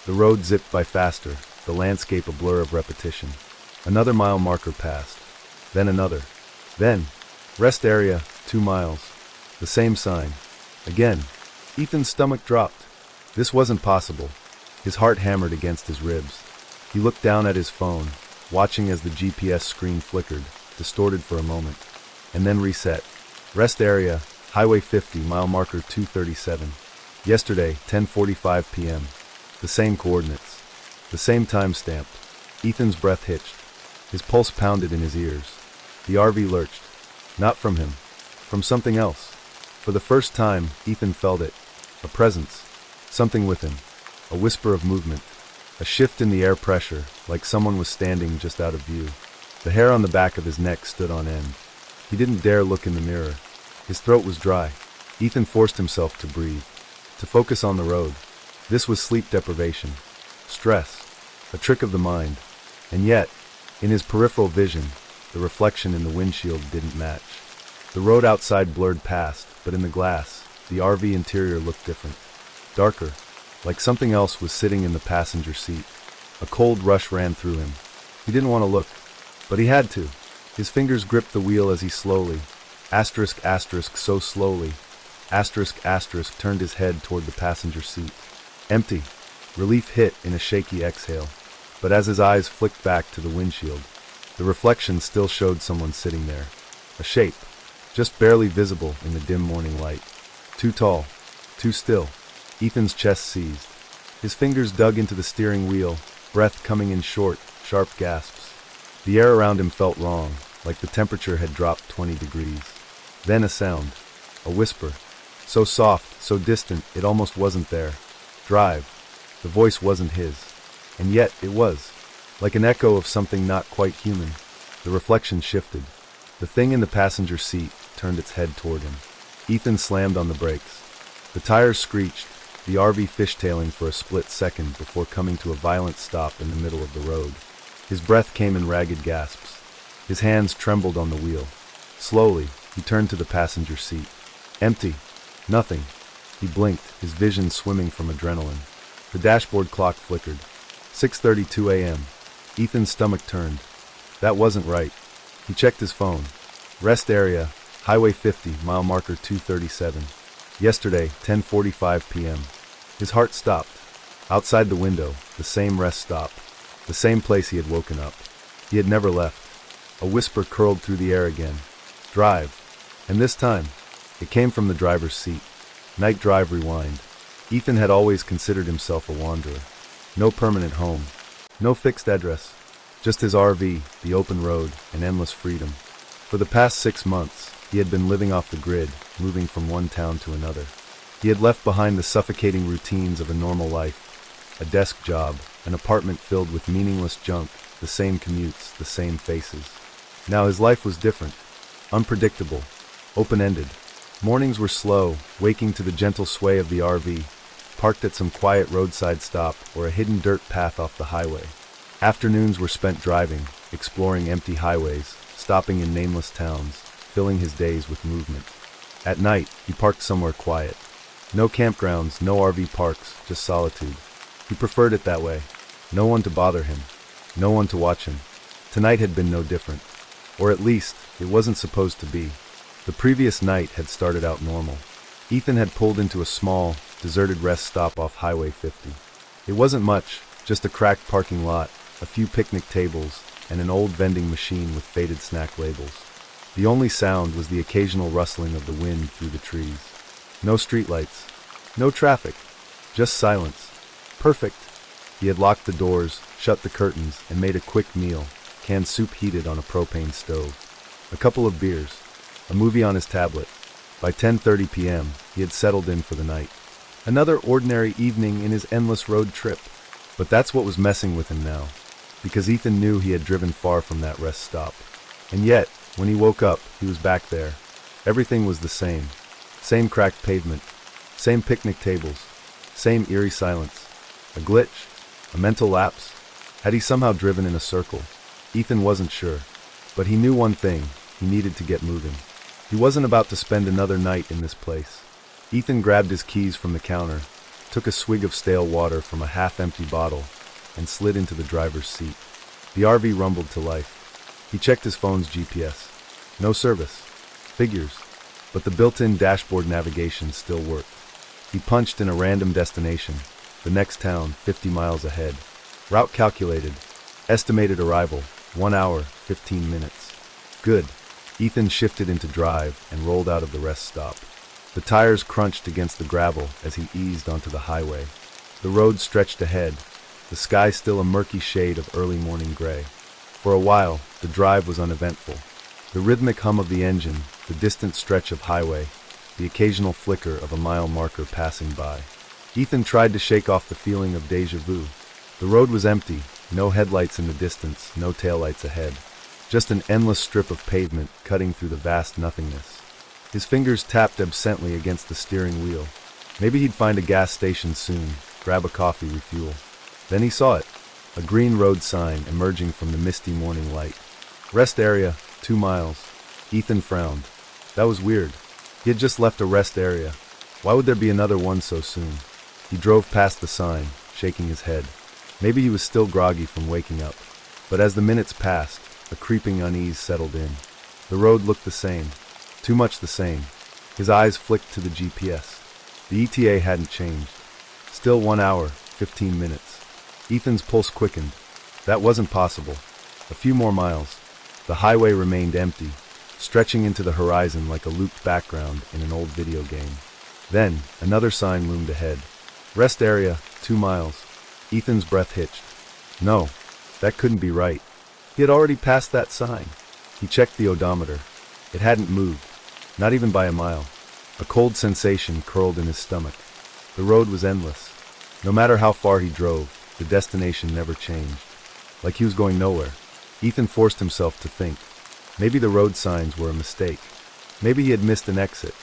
The road zipped by faster, the landscape a blur of repetition. Another mile marker passed. Then another. Then, rest area, 2 miles. The same sign. Again. Ethan's stomach dropped. This wasn't possible. His heart hammered against his ribs. He looked down at his phone, watching as the GPS screen flickered, distorted for a moment, and then reset. Rest area, Highway 50, mile marker 237. Yesterday, 10:45 p.m. The same coordinates. The same timestamp. Ethan's breath hitched. His pulse pounded in his ears. The RV lurched. Not from him. From something else. For the first time, Ethan felt it. A presence. Something with him. A whisper of movement. A shift in the air pressure, like someone was standing just out of view. The hair on the back of his neck stood on end. He didn't dare look in the mirror. His throat was dry. Ethan forced himself to breathe. To focus on the road. This was sleep deprivation. Stress. A trick of the mind. And yet, in his peripheral vision, the reflection in the windshield didn't match. The road outside blurred past, but in the glass, the RV interior looked different. Darker, like something else was sitting in the passenger seat. A cold rush ran through him. He didn't want to look, but he had to. His fingers gripped the wheel as he slowly, so slowly, turned his head toward the passenger seat. Empty. Relief hit in a shaky exhale. But as his eyes flicked back to the windshield, the reflection still showed someone sitting there. A shape, just barely visible in the dim morning light. Too tall, too still. Ethan's chest seized. His fingers dug into the steering wheel, breath coming in short, sharp gasps. The air around him felt wrong, like the temperature had dropped 20 degrees. Then a sound. A whisper. So soft, so distant, it almost wasn't there. Drive. The voice wasn't his. And yet, it was. Like an echo of something not quite human. The reflection shifted. The thing in the passenger seat turned its head toward him. Ethan slammed on the brakes. The tires screeched, the RV fishtailing for a split second before coming to a violent stop in the middle of the road. His breath came in ragged gasps. His hands trembled on the wheel. Slowly, he turned to the passenger seat. Empty. Nothing. He blinked, his vision swimming from adrenaline. The dashboard clock flickered. 6:32 a.m. Ethan's stomach turned. That wasn't right. He checked his phone. Rest area, Highway 50, mile marker 237. Yesterday, 10:45 p.m. His heart stopped. Outside the window, the same rest stop. The same place he had woken up. He had never left. A whisper curled through the air again. Drive. And this time, it came from the driver's seat. Night drive rewind. Ethan had always considered himself a wanderer. No permanent home. No fixed address. Just his RV, the open road, and endless freedom. For the past 6 months, he had been living off the grid, moving from one town to another. He had left behind the suffocating routines of a normal life. A desk job, an apartment filled with meaningless junk, the same commutes, the same faces. Now his life was different. Unpredictable. Open-ended. Mornings were slow, waking to the gentle sway of the RV, parked at some quiet roadside stop or a hidden dirt path off the highway. Afternoons were spent driving, exploring empty highways, stopping in nameless towns, filling his days with movement. At night, he parked somewhere quiet. No campgrounds, no RV parks, just solitude. He preferred it that way. No one to bother him. No one to watch him. Tonight had been no different. Or at least, it wasn't supposed to be. The previous night had started out normal. Ethan had pulled into a small, deserted rest stop off Highway 50. It wasn't much, just a cracked parking lot, a few picnic tables, and an old vending machine with faded snack labels. The only sound was the occasional rustling of the wind through the trees. No streetlights. No traffic. Just silence. Perfect. He had locked the doors, shut the curtains, and made a quick meal, canned soup heated on a propane stove. A couple of beers. A movie on his tablet. By 10:30 p.m., he had settled in for the night. Another ordinary evening in his endless road trip. But that's what was messing with him now, because Ethan knew he had driven far from that rest stop. And yet, when he woke up, he was back there. Everything was the same. Same cracked pavement. Same picnic tables. Same eerie silence. A glitch? A mental lapse? Had he somehow driven in a circle? Ethan wasn't sure. But he knew one thing. He needed to get moving. He wasn't about to spend another night in this place. Ethan grabbed his keys from the counter, took a swig of stale water from a half-empty bottle, and slid into the driver's seat. The RV rumbled to life. He checked his phone's GPS. No service. Figures. But the built-in dashboard navigation still worked. He punched in a random destination. The next town, 50 miles ahead. Route calculated. Estimated arrival, 1 hour, 15 minutes. Good. Ethan shifted into drive and rolled out of the rest stop. The tires crunched against the gravel as he eased onto the highway. The road stretched ahead, the sky still a murky shade of early morning gray. For a while, the drive was uneventful. The rhythmic hum of the engine, the distant stretch of highway, the occasional flicker of a mile marker passing by. Ethan tried to shake off the feeling of déjà vu. The road was empty, no headlights in the distance, no taillights ahead. Just an endless strip of pavement cutting through the vast nothingness. His fingers tapped absently against the steering wheel. Maybe he'd find a gas station soon, grab a coffee, refuel. Then he saw it, a green road sign emerging from the misty morning light. Rest area, 2 miles. Ethan frowned. That was weird. He had just left a rest area. Why would there be another one so soon? He drove past the sign, shaking his head. Maybe he was still groggy from waking up. But as the minutes passed, a creeping unease settled in. The road looked the same. Too much the same. His eyes flicked to the GPS. The ETA hadn't changed. Still 1 hour, 15 minutes. Ethan's pulse quickened. That wasn't possible. A few more miles. The highway remained empty, stretching into the horizon like a looped background in an old video game. Then, another sign loomed ahead. Rest area, 2 miles. Ethan's breath hitched. No, that couldn't be right. He had already passed that sign. He checked the odometer. It hadn't moved. Not even by a mile. A cold sensation curled in his stomach. The road was endless. No matter how far he drove, the destination never changed. Like he was going nowhere. Ethan forced himself to think. Maybe the road signs were a mistake. Maybe he had missed an exit.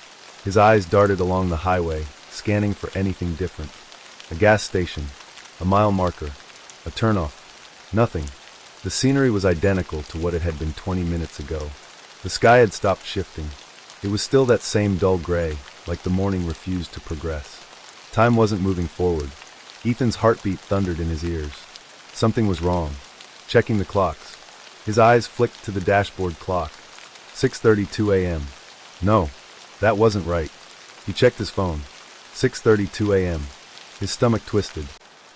His eyes darted along the highway, scanning for anything different. A gas station. A mile marker. A turnoff. Nothing. The scenery was identical to what it had been 20 minutes ago. The sky had stopped shifting. It was still that same dull gray, like the morning refused to progress. Time wasn't moving forward. Ethan's heartbeat thundered in his ears. Something was wrong. Checking the clocks. His eyes flicked to the dashboard clock. 6:32 a.m. No, that wasn't right. He checked his phone. 6:32 a.m. His stomach twisted.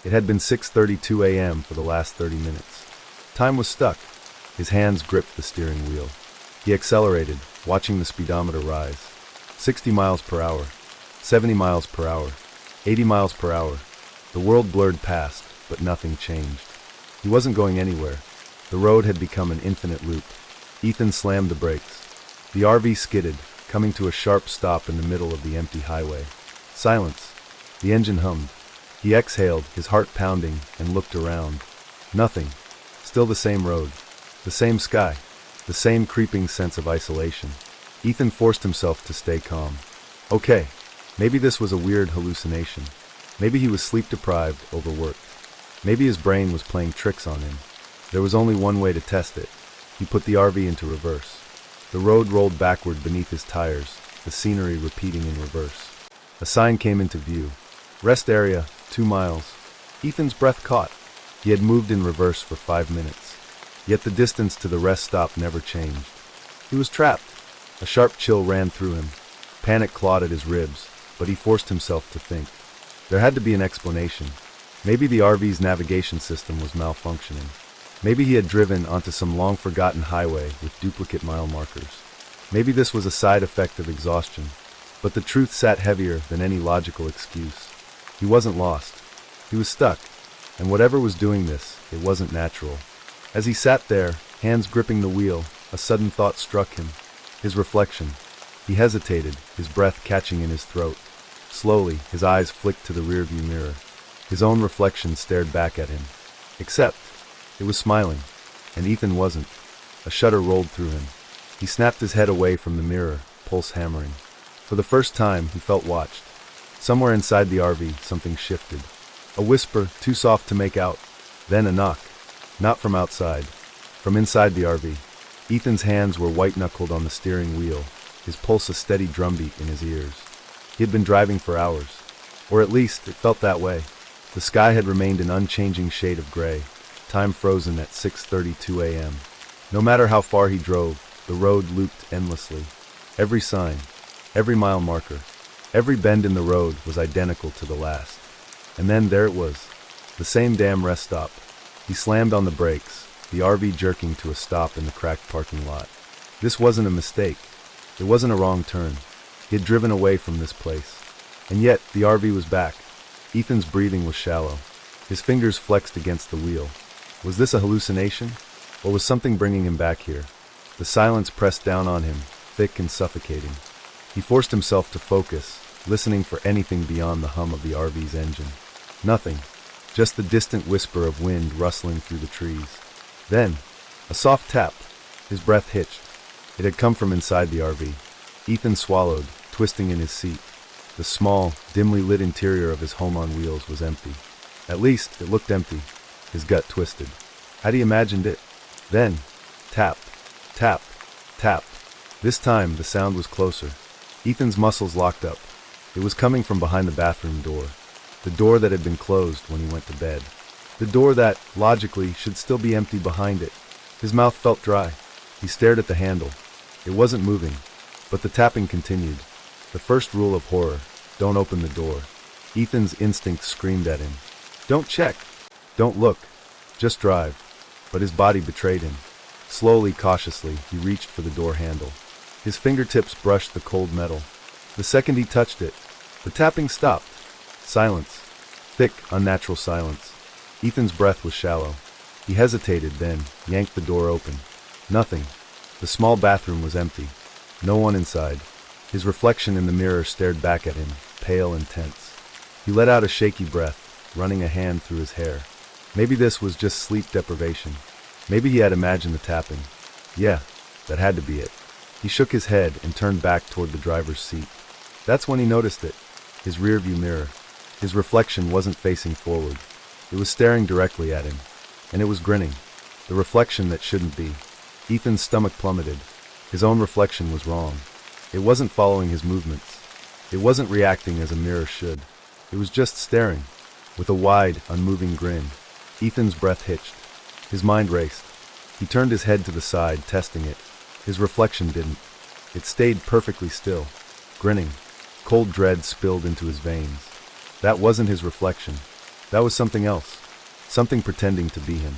It had been 6:32 a.m. for the last 30 minutes. Time was stuck. His hands gripped the steering wheel. He accelerated, watching the speedometer rise. 60 miles per hour, 70 miles per hour, 80 miles per hour. The world blurred past, but nothing changed. He wasn't going anywhere. The road had become an infinite loop. Ethan slammed the brakes. The RV skidded, coming to a sharp stop in the middle of the empty highway. Silence. The engine hummed. He exhaled, his heart pounding, and looked around. Nothing. Still the same road. The same sky. The same creeping sense of isolation. Ethan forced himself to stay calm. Okay, maybe this was a weird hallucination. Maybe he was sleep-deprived, overworked. Maybe his brain was playing tricks on him. There was only one way to test it. He put the RV into reverse. The road rolled backward beneath his tires, the scenery repeating in reverse. A sign came into view. Rest area, 2 miles. Ethan's breath caught. He had moved in reverse for 5 minutes. Yet the distance to the rest stop never changed. He was trapped. A sharp chill ran through him. Panic clawed at his ribs, but he forced himself to think. There had to be an explanation. Maybe the RV's navigation system was malfunctioning. Maybe he had driven onto some long-forgotten highway with duplicate mile markers. Maybe this was a side effect of exhaustion. But the truth sat heavier than any logical excuse. He wasn't lost. He was stuck. And whatever was doing this, it wasn't natural. As he sat there, hands gripping the wheel, a sudden thought struck him. His reflection. He hesitated, his breath catching in his throat. Slowly, his eyes flicked to the rearview mirror. His own reflection stared back at him. Except, it was smiling. And Ethan wasn't. A shudder rolled through him. He snapped his head away from the mirror, pulse hammering. For the first time, he felt watched. Somewhere inside the RV, something shifted. A whisper, too soft to make out. Then a knock. Not from outside. From inside the RV. Ethan's hands were white-knuckled on the steering wheel, his pulse a steady drumbeat in his ears. He had been driving for hours. Or at least, it felt that way. The sky had remained an unchanging shade of gray, time frozen at 6:32 a.m. No matter how far he drove, the road looped endlessly. Every sign, every mile marker, every bend in the road was identical to the last. And then there it was, the same damn rest stop. He slammed on the brakes, the RV jerking to a stop in the cracked parking lot. This wasn't a mistake. It wasn't a wrong turn. He had driven away from this place. And yet, the RV was back. Ethan's breathing was shallow. His fingers flexed against the wheel. Was this a hallucination? Or was something bringing him back here? The silence pressed down on him, thick and suffocating. He forced himself to focus, listening for anything beyond the hum of the RV's engine. Nothing. Just the distant whisper of wind rustling through the trees. Then, a soft tap. His breath hitched. It had come from inside the RV. Ethan swallowed, twisting in his seat. The small, dimly lit interior of his home on wheels was empty. At least, it looked empty. His gut twisted. Had he imagined it? Then, tap, tap, tap. This time, the sound was closer. Ethan's muscles locked up. It was coming from behind the bathroom door. The door that had been closed when he went to bed. The door that, logically, should still be empty behind it. His mouth felt dry. He stared at the handle. It wasn't moving, but the tapping continued. The first rule of horror, don't open the door. Ethan's instinct screamed at him. Don't check. Don't look. Just drive. But his body betrayed him. Slowly, cautiously, he reached for the door handle. His fingertips brushed the cold metal. The second he touched it, the tapping stopped. Silence. Thick, unnatural silence. Ethan's breath was shallow. He hesitated, then yanked the door open. Nothing. The small bathroom was empty. No one inside. His reflection in the mirror stared back at him, pale and tense. He let out a shaky breath, running a hand through his hair. Maybe this was just sleep deprivation. Maybe he had imagined the tapping. Yeah, that had to be it. He shook his head and turned back toward the driver's seat. That's when he noticed it. His rearview mirror. His reflection wasn't facing forward. It was staring directly at him. And it was grinning. The reflection that shouldn't be. Ethan's stomach plummeted. His own reflection was wrong. It wasn't following his movements. It wasn't reacting as a mirror should. It was just staring, with a wide, unmoving grin. Ethan's breath hitched. His mind raced. He turned his head to the side, testing it. His reflection didn't. It stayed perfectly still, grinning. Cold dread spilled into his veins. That wasn't his reflection. That was something else. Something pretending to be him.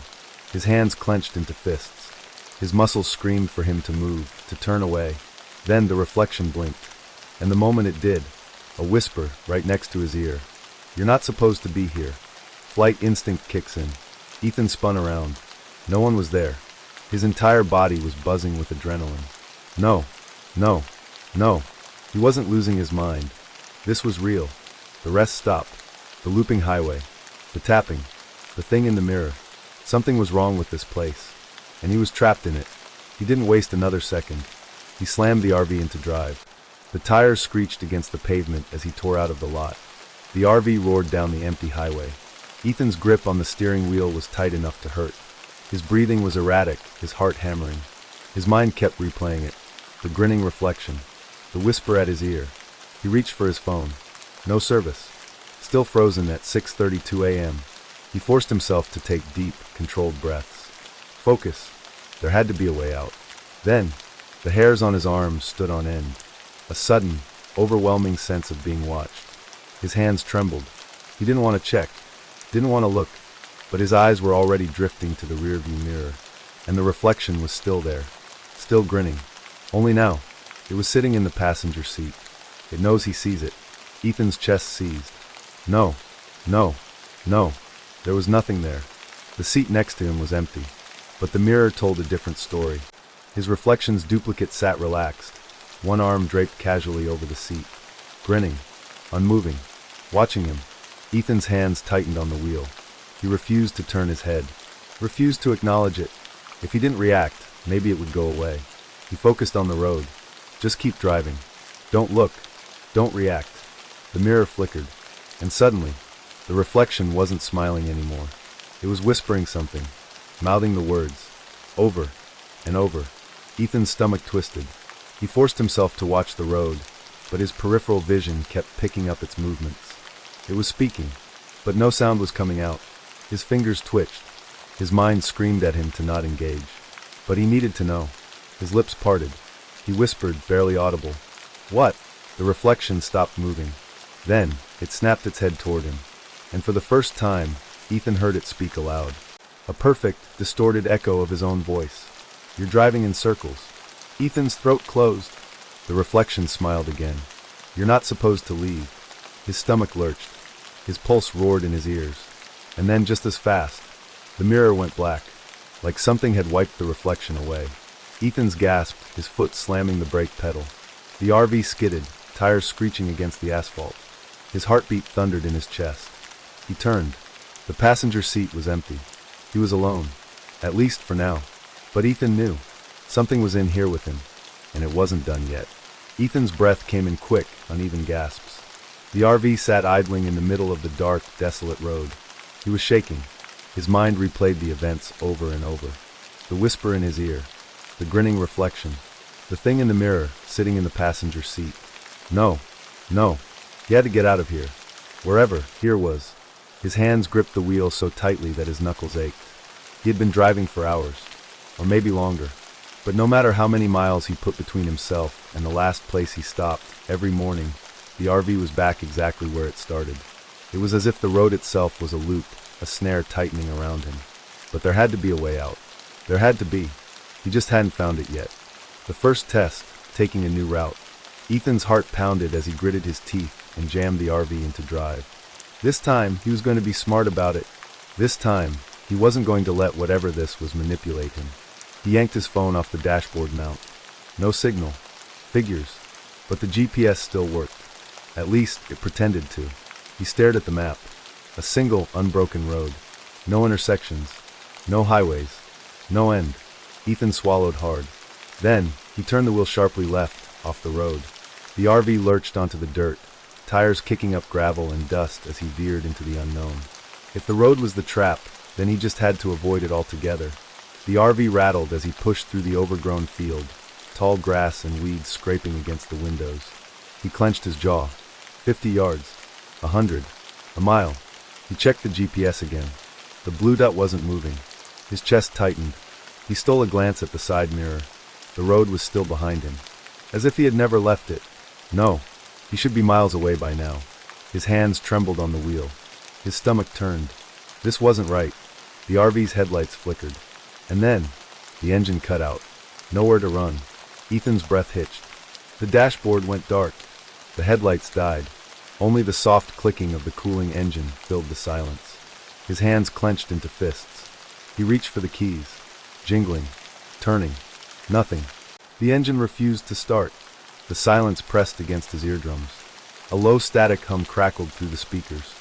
His hands clenched into fists. His muscles screamed for him to move, to turn away. Then the reflection blinked. And the moment it did, a whisper right next to his ear. "You're not supposed to be here." Flight instinct kicks in. Ethan spun around. No one was there. His entire body was buzzing with adrenaline. No, no, no. He wasn't losing his mind. This was real. The rest stopped. The looping highway. The tapping. The thing in the mirror. Something was wrong with this place. And he was trapped in it. He didn't waste another second. He slammed the RV into drive. The tires screeched against the pavement as he tore out of the lot. The RV roared down the empty highway. Ethan's grip on the steering wheel was tight enough to hurt. His breathing was erratic, his heart hammering. His mind kept replaying it. The grinning reflection. The whisper at his ear. He reached for his phone. No service. Still frozen at 6:32 a.m. He forced himself to take deep, controlled breaths. Focus. There had to be a way out. Then, the hairs on his arms stood on end. A sudden, overwhelming sense of being watched. His hands trembled. He didn't want to check. Didn't want to look. But his eyes were already drifting to the rearview mirror. And the reflection was still there. Still grinning. Only now. It was sitting in the passenger seat. It knows he sees it. Ethan's chest seized. No. No. No. There was nothing there. The seat next to him was empty. But the mirror told a different story. His reflection's duplicate sat relaxed, one arm draped casually over the seat. Grinning. Unmoving. Watching him. Ethan's hands tightened on the wheel. He refused to turn his head. Refused to acknowledge it. If he didn't react, maybe it would go away. He focused on the road. Just keep driving. Don't look. Don't react. The mirror flickered. And suddenly, the reflection wasn't smiling anymore. It was whispering something, mouthing the words. Over and over. Ethan's stomach twisted. He forced himself to watch the road, but his peripheral vision kept picking up its movements. It was speaking, but no sound was coming out. His fingers twitched. His mind screamed at him to not engage. But he needed to know. His lips parted. He whispered, barely audible. "What?" The reflection stopped moving. Then, it snapped its head toward him. And for the first time, Ethan heard it speak aloud. A perfect, distorted echo of his own voice. "You're driving in circles." Ethan's throat closed. The reflection smiled again. "You're not supposed to leave." His stomach lurched. His pulse roared in his ears. And then just as fast, the mirror went black, like something had wiped the reflection away. Ethan's gasped, his foot slamming the brake pedal. The RV skidded, tires screeching against the asphalt. His heartbeat thundered in his chest. He turned. The passenger seat was empty. He was alone, at least for now. But Ethan knew. Something was in here with him, and it wasn't done yet. Ethan's breath came in quick, uneven gasps. The RV sat idling in the middle of the dark, desolate road. He was shaking. His mind replayed the events over and over. The whisper in his ear. The grinning reflection. The thing in the mirror, sitting in the passenger seat. No. No. He had to get out of here. Wherever here was. His hands gripped the wheel so tightly that his knuckles ached. He had been driving for hours, or maybe longer. But no matter how many miles he put between himself and the last place he stopped, every morning, the RV was back exactly where it started. It was as if the road itself was a loop, a snare tightening around him. But there had to be a way out. There had to be. He just hadn't found it yet. The first test, taking a new route. Ethan's heart pounded as he gritted his teeth and jammed the RV into drive. This time, he was going to be smart about it. This time, he wasn't going to let whatever this was manipulate him. He yanked his phone off the dashboard mount. No signal. Figures. But the GPS still worked. At least, it pretended to. He stared at the map. A single, unbroken road. No intersections. No highways. No end. Ethan swallowed hard. Then, he turned the wheel sharply left, off the road. The RV lurched onto the dirt, tires kicking up gravel and dust as he veered into the unknown. If the road was the trap, then he just had to avoid it altogether. The RV rattled as he pushed through the overgrown field, tall grass and weeds scraping against the windows. He clenched his jaw. 50 yards. 100. A mile. He checked the GPS again. The blue dot wasn't moving. His chest tightened. He stole a glance at the side mirror. The road was still behind him. as if he had never left it. No, he should be miles away by now. His hands trembled on the wheel. His stomach turned. This wasn't right. The RV's headlights flickered. And then, the engine cut out. Nowhere to run. Ethan's breath hitched. The dashboard went dark. The headlights died. Only the soft clicking of the cooling engine filled the silence. His hands clenched into fists. He reached for the keys, jingling, turning. Nothing. The engine refused to start. The silence pressed against his eardrums. A low static hum crackled through the speakers.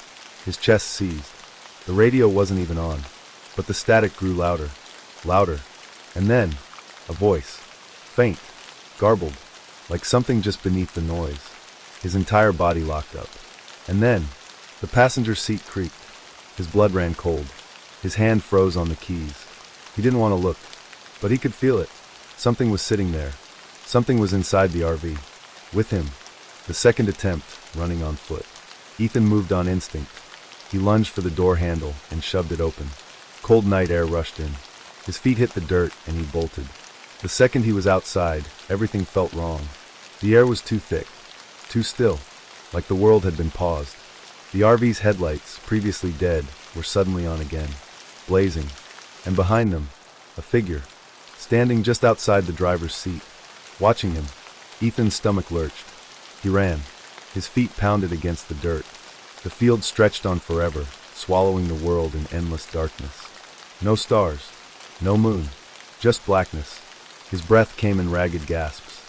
His chest seized. The radio wasn't even on, but the static grew louder, louder, and then, a voice, faint, garbled, like something just beneath the noise. His entire body locked up. And then, the passenger seat creaked. His blood ran cold. His hand froze on the keys. He didn't want to look, but he could feel it. Something was sitting there. Something was inside the RV. With him. The second attempt, running on foot. Ethan moved on instinct. He lunged for the door handle and shoved it open. Cold night air rushed in. His feet hit the dirt and he bolted. The second he was outside, everything felt wrong. The air was too thick, too still, like the world had been paused. The RV's headlights, previously dead, were suddenly on again, blazing, and behind them, a figure, standing just outside the driver's seat. Watching him, Ethan's stomach lurched. He ran. His feet pounded against the dirt. The field stretched on forever, swallowing the world in endless darkness. No stars, no moon, just blackness. His breath came in ragged gasps.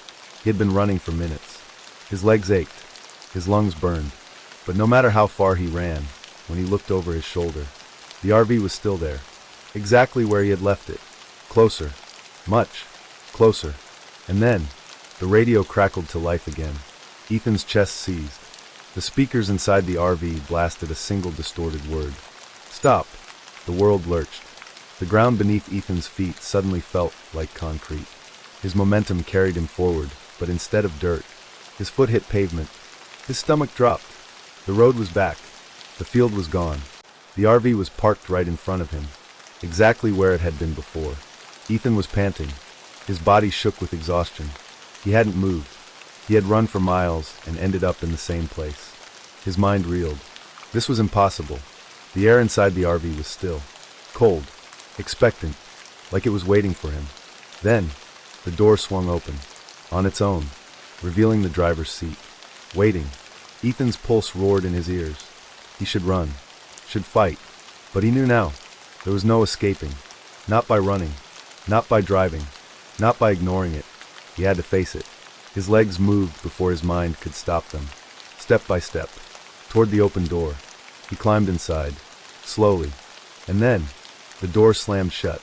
He had been running for minutes. His legs ached. His lungs burned. But no matter how far he ran, when he looked over his shoulder, the RV was still there, exactly where he had left it. Closer. Much. Closer. And then, the radio crackled to life again. Ethan's chest seized. The speakers inside the RV blasted a single distorted word. Stop. The world lurched. The ground beneath Ethan's feet suddenly felt like concrete. His momentum carried him forward, but instead of dirt, his foot hit pavement. His stomach dropped. The road was back. The field was gone. The RV was parked right in front of him, exactly where it had been before. Ethan was panting. His body shook with exhaustion. He hadn't moved. He had run for miles and ended up in the same place. His mind reeled. This was impossible. The air inside the RV was still, cold, expectant, like it was waiting for him. Then, the door swung open, on its own, revealing the driver's seat. Waiting. Ethan's pulse roared in his ears. He should run, should fight, but he knew now. There was no escaping. Not by running, not by driving, not by ignoring it. He had to face it. His legs moved before his mind could stop them. Step by step, toward the open door. He climbed inside, slowly, and then, the door slammed shut.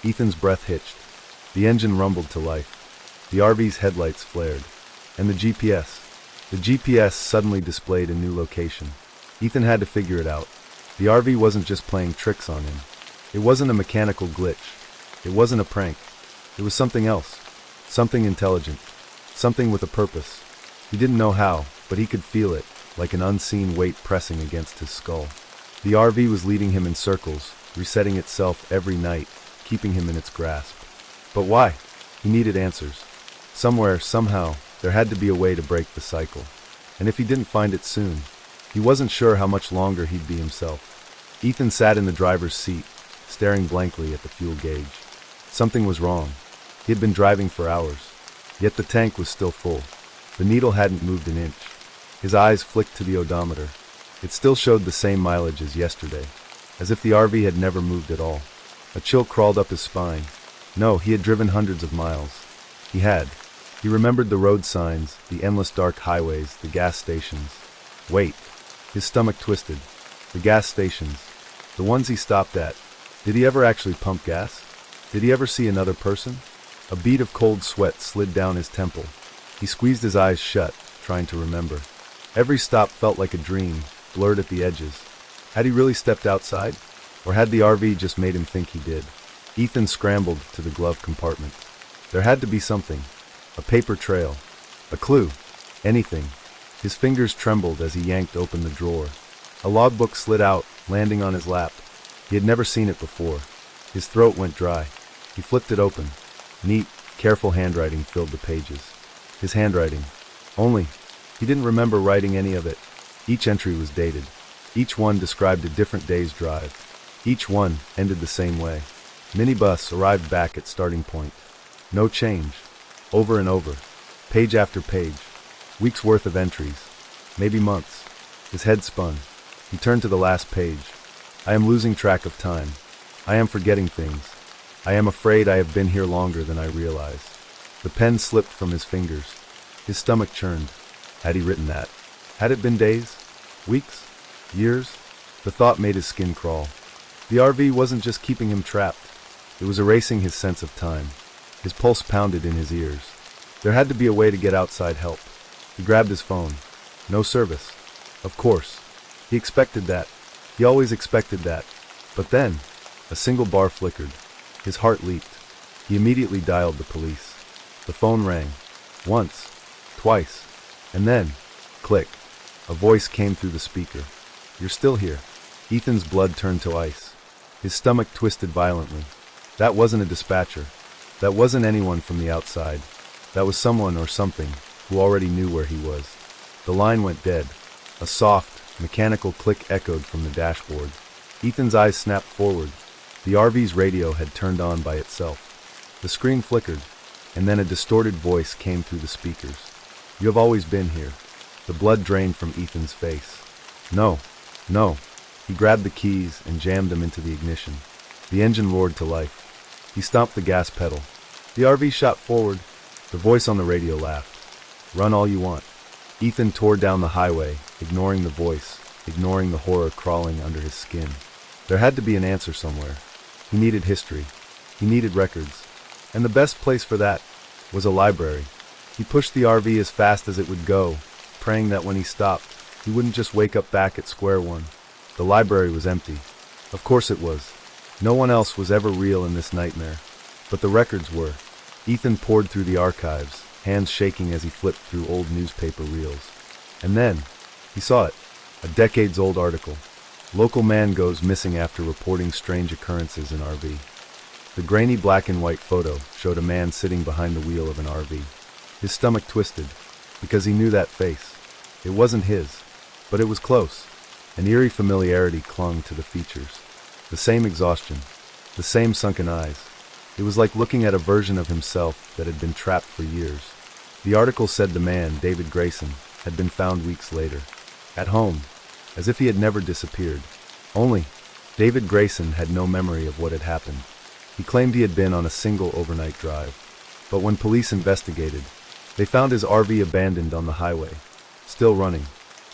Ethan's breath hitched. The engine rumbled to life. The RV's headlights flared. And the GPS. The GPS suddenly displayed a new location. Ethan had to figure it out. The RV wasn't just playing tricks on him. It wasn't a mechanical glitch. It wasn't a prank. It was something else. Something intelligent. Something with a purpose. He didn't know how, but he could feel it, like an unseen weight pressing against his skull. The RV was leading him in circles, resetting itself every night, keeping him in its grasp. But why? He needed answers. Somewhere, somehow, there had to be a way to break the cycle. And if he didn't find it soon, he wasn't sure how much longer he'd be himself. Ethan sat in the driver's seat, staring blankly at the fuel gauge. Something was wrong. He had been driving for hours, yet the tank was still full. The needle hadn't moved an inch. His eyes flicked to the odometer. It still showed the same mileage as yesterday, as if the RV had never moved at all. A chill crawled up his spine. No, he had driven hundreds of miles. He had. He remembered the road signs, the endless dark highways, the gas stations. Wait. His stomach twisted. The gas stations. The ones he stopped at. Did he ever actually pump gas? Did he ever see another person? A bead of cold sweat slid down his temple. He squeezed his eyes shut, trying to remember. Every stop felt like a dream, blurred at the edges. Had he really stepped outside? Or had the RV just made him think he did? Ethan scrambled to the glove compartment. There had to be something. A paper trail. A clue. Anything. His fingers trembled as he yanked open the drawer. A logbook slid out, landing on his lap. He had never seen it before. His throat went dry. He flipped it open. Neat, careful handwriting filled the pages. his handwriting. Only, he didn't remember writing any of it. Each entry was dated. Each one described a different day's drive. Each one ended the same way. Minibus arrived back at starting point. No change. Over and over. Page after page. Weeks worth of entries. Maybe months. His head spun. He turned to the last page. I am losing track of time. I am forgetting things. I am afraid I have been here longer than I realize. The pen slipped from his fingers. His stomach churned. Had he written that? Had it been days? Weeks? Years? The thought made his skin crawl. The RV wasn't just keeping him trapped. It was erasing his sense of time. His pulse pounded in his ears. There had to be a way to get outside help. He grabbed his phone. No service. Of course. He expected that. He always expected that. But then, a single bar flickered. His heart leaped. He immediately dialed the police. The phone rang. Once. Twice. And then, click. A voice came through the speaker. You're still here. Ethan's blood turned to ice. His stomach twisted violently. That wasn't a dispatcher. That wasn't anyone from the outside. That was someone or something who already knew where he was. The line went dead. A soft, mechanical click echoed from the dashboard. Ethan's eyes snapped forward. The RV's radio had turned on by itself. The screen flickered, and then a distorted voice came through the speakers. You have always been here. The blood drained from Ethan's face. No, no. He grabbed the keys and jammed them into the ignition. The engine roared to life. He stomped the gas pedal. The RV shot forward. The voice on the radio laughed. Run all you want. Ethan tore down the highway, ignoring the voice, ignoring the horror crawling under his skin. There had to be an answer somewhere. He needed history. He needed records. And the best place for that was a library. He pushed the RV as fast as it would go, praying that when he stopped, he wouldn't just wake up back at square one. The library was empty. Of course it was. No one else was ever real in this nightmare. But the records were. Ethan poured through the archives, hands shaking as he flipped through old newspaper reels. And then, he saw it. A decades-old article. Local man goes missing after reporting strange occurrences in RV. The grainy black and white photo showed a man sitting behind the wheel of an RV. His stomach twisted, because he knew that face. It wasn't his, but it was close. An eerie familiarity clung to the features. The same exhaustion, the same sunken eyes. It was like looking at a version of himself that had been trapped for years. The article said the man, David Grayson, had been found weeks later. At home, as if he had never disappeared. Only, David Grayson had no memory of what had happened. He claimed he had been on a single overnight drive. But when police investigated, they found his RV abandoned on the highway, still running.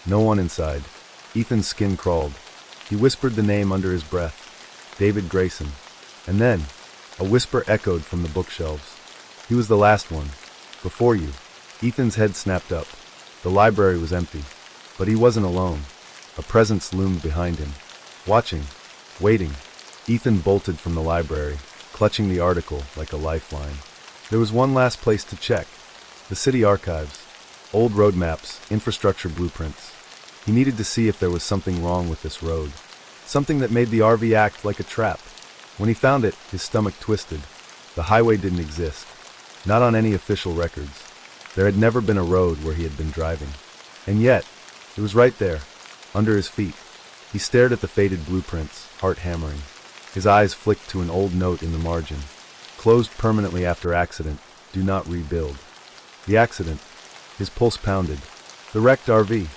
No one inside. Ethan's skin crawled. He whispered the name under his breath. David Grayson. And then, a whisper echoed from the bookshelves. He was the last one. Before you. Ethan's head snapped up. The library was empty. But he wasn't alone. A presence loomed behind him. Watching. Waiting. Ethan bolted from the library, clutching the article like a lifeline. There was one last place to check. The city archives. Old road maps, infrastructure blueprints. He needed to see if there was something wrong with this road. Something that made the RV act like a trap. When he found it, his stomach twisted. The highway didn't exist. Not on any official records. There had never been a road where he had been driving. And yet, it was right there, under his feet. He stared at the faded blueprints, heart hammering. His eyes flicked to an old note in the margin. Closed permanently after accident, do not rebuild. The accident. His pulse pounded. The wrecked RV.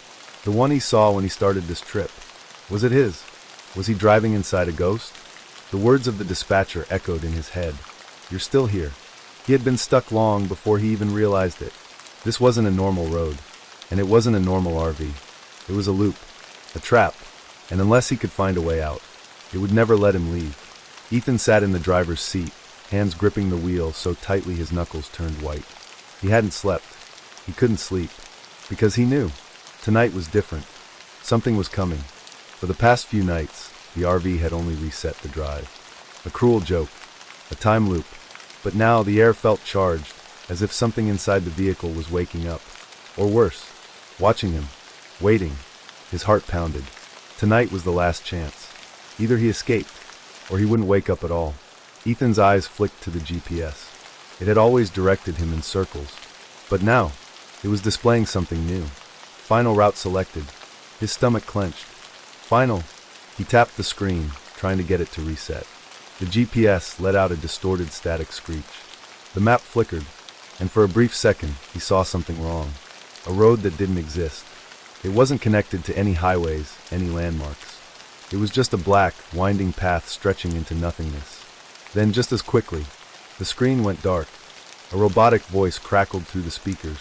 The one he saw when he started this trip. Was it his? Was he driving inside a ghost? The words of the dispatcher echoed in his head. You're still here. He had been stuck long before he even realized it. This wasn't a normal road. And it wasn't a normal RV. It was a loop. A trap. And unless he could find a way out, it would never let him leave. Ethan sat in the driver's seat, hands gripping the wheel so tightly his knuckles turned white. He hadn't slept. He couldn't sleep. Because he knew. Tonight was different. Something was coming. For the past few nights, the RV had only reset the drive. A cruel joke. A time loop. But now the air felt charged, as if something inside the vehicle was waking up. Or worse, watching him. Waiting. His heart pounded. Tonight was the last chance. Either he escaped, or he wouldn't wake up at all. Ethan's eyes flicked to the GPS. It had always directed him in circles. But now, it was displaying something new. Final route selected. His stomach clenched. Final. He tapped the screen, trying to get it to reset. The GPS let out a distorted static screech. The map flickered, and for a brief second, he saw something wrong. A road that didn't exist. It wasn't connected to any highways, any landmarks. It was just a black, winding path stretching into nothingness. Then, just as quickly, the screen went dark. A robotic voice crackled through the speakers.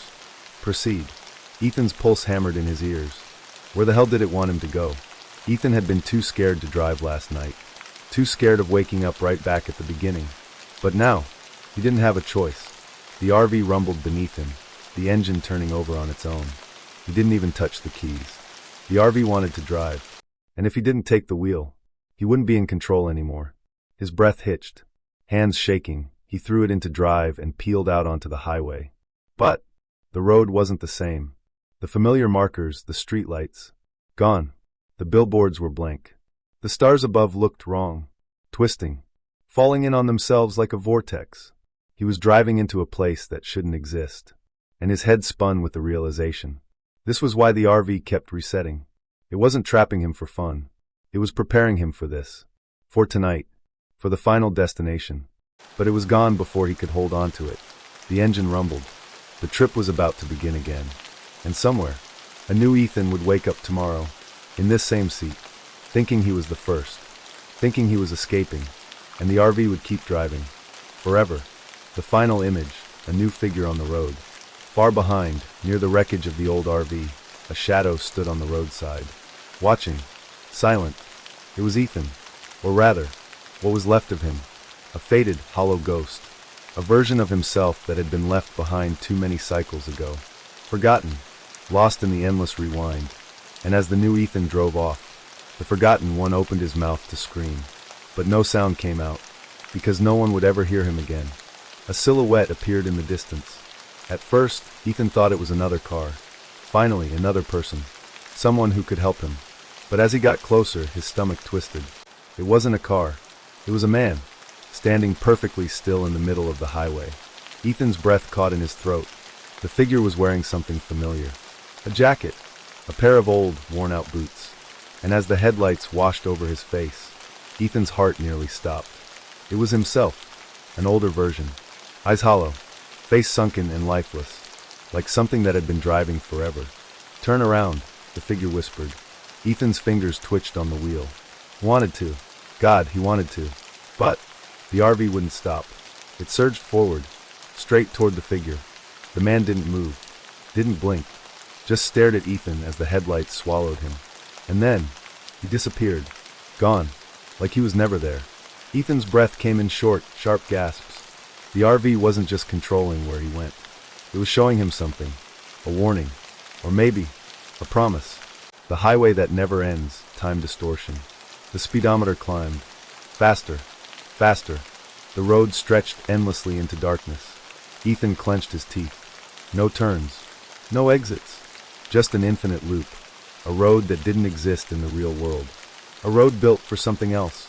Proceed. Ethan's pulse hammered in his ears. Where the hell did it want him to go? Ethan had been too scared to drive last night. Too scared of waking up right back at the beginning. But now, he didn't have a choice. The RV rumbled beneath him, the engine turning over on its own. He didn't even touch the keys. The RV wanted to drive. And if he didn't take the wheel, he wouldn't be in control anymore. His breath hitched. Hands shaking, he threw it into drive and peeled out onto the highway. But the road wasn't the same. The familiar markers, the streetlights, gone. The billboards were blank. The stars above looked wrong, twisting, falling in on themselves like a vortex. He was driving into a place that shouldn't exist, and his head spun with the realization. This was why the RV kept resetting. It wasn't trapping him for fun. It was preparing him for this. For tonight. For the final destination. But it was gone before he could hold on to it. The engine rumbled. The trip was about to begin again. And somewhere, a new Ethan would wake up tomorrow, in this same seat, thinking he was the first, thinking he was escaping, and the RV would keep driving. Forever. The final image, a new figure on the road. Far behind, near the wreckage of the old RV, a shadow stood on the roadside. Watching. Silent. It was Ethan. Or rather, what was left of him. A faded, hollow ghost. A version of himself that had been left behind too many cycles ago. Forgotten. Lost in the endless rewind. And as the new Ethan drove off, the forgotten one opened his mouth to scream. But no sound came out, because no one would ever hear him again. A silhouette appeared in the distance. At first, Ethan thought it was another car. Finally, another person. Someone who could help him. But as he got closer, his stomach twisted. It wasn't a car. It was a man, standing perfectly still in the middle of the highway. Ethan's breath caught in his throat. The figure was wearing something familiar. A jacket. A pair of old, worn-out boots. And as the headlights washed over his face, Ethan's heart nearly stopped. It was himself, an older version. Eyes hollow, face sunken and lifeless, like something that had been driving forever. Turn around, the figure whispered. Ethan's fingers twitched on the wheel. Wanted to. God, he wanted to. But the RV wouldn't stop. It surged forward, straight toward the figure. The man didn't move, didn't blink, just stared at Ethan as the headlights swallowed him. And then, he disappeared. Gone. Like he was never there. Ethan's breath came in short, sharp gasps. The RV wasn't just controlling where he went. It was showing him something. A warning. Or maybe, a promise. The highway that never ends, time distortion. The speedometer climbed. Faster. Faster. The road stretched endlessly into darkness. Ethan clenched his teeth. No turns. No exits. Just an infinite loop. A road that didn't exist in the real world. A road built for something else.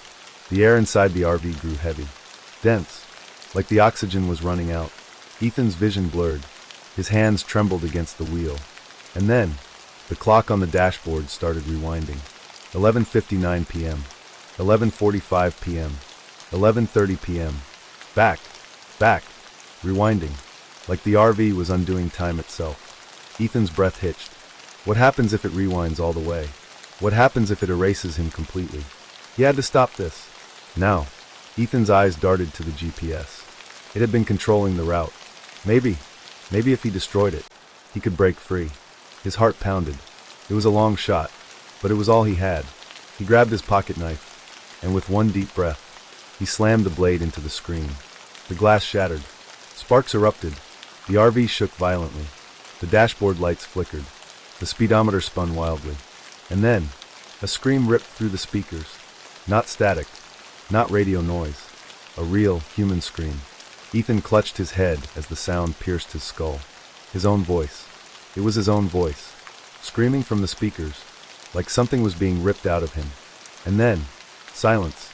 The air inside the RV grew heavy. Dense. Like the oxygen was running out. Ethan's vision blurred. His hands trembled against the wheel. And then, the clock on the dashboard started rewinding. 11:59 p.m. 11:45 p.m. 11:30 p.m. Back. Back. Rewinding. Like the RV was undoing time itself. Ethan's breath hitched. What happens if it rewinds all the way? What happens if it erases him completely? He had to stop this. Now, Ethan's eyes darted to the GPS. It had been controlling the route. Maybe if he destroyed it, he could break free. His heart pounded. It was a long shot, but it was all he had. He grabbed his pocket knife, and with one deep breath, he slammed the blade into the screen. The glass shattered. Sparks erupted. The RV shook violently. The dashboard lights flickered. The speedometer spun wildly. And then, a scream ripped through the speakers. Not static, not radio noise. A real, human scream. Ethan clutched his head as the sound pierced his skull. His own voice. It was his own voice. Screaming from the speakers, like something was being ripped out of him. And then, silence.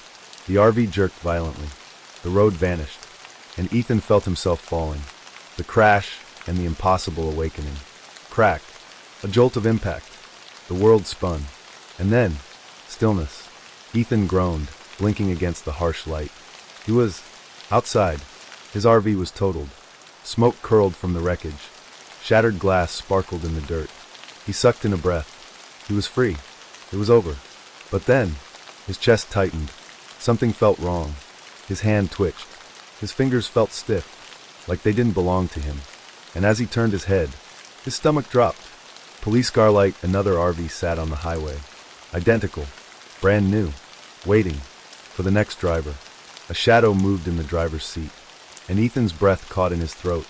The RV jerked violently. The road vanished, and Ethan felt himself falling. The crash, and the impossible awakening. Crack. A jolt of impact. The world spun. And then, stillness. Ethan groaned, blinking against the harsh light. He was outside. His RV was totaled. Smoke curled from the wreckage. Shattered glass sparkled in the dirt. He sucked in a breath. He was free. It was over. But then, his chest tightened. Something felt wrong. His hand twitched. His fingers felt stiff, like they didn't belong to him. And as he turned his head, his stomach dropped. Police car light, another RV sat on the highway. Identical. Brand new. Waiting. For the next driver. A shadow moved in the driver's seat. And Ethan's breath caught in his throat.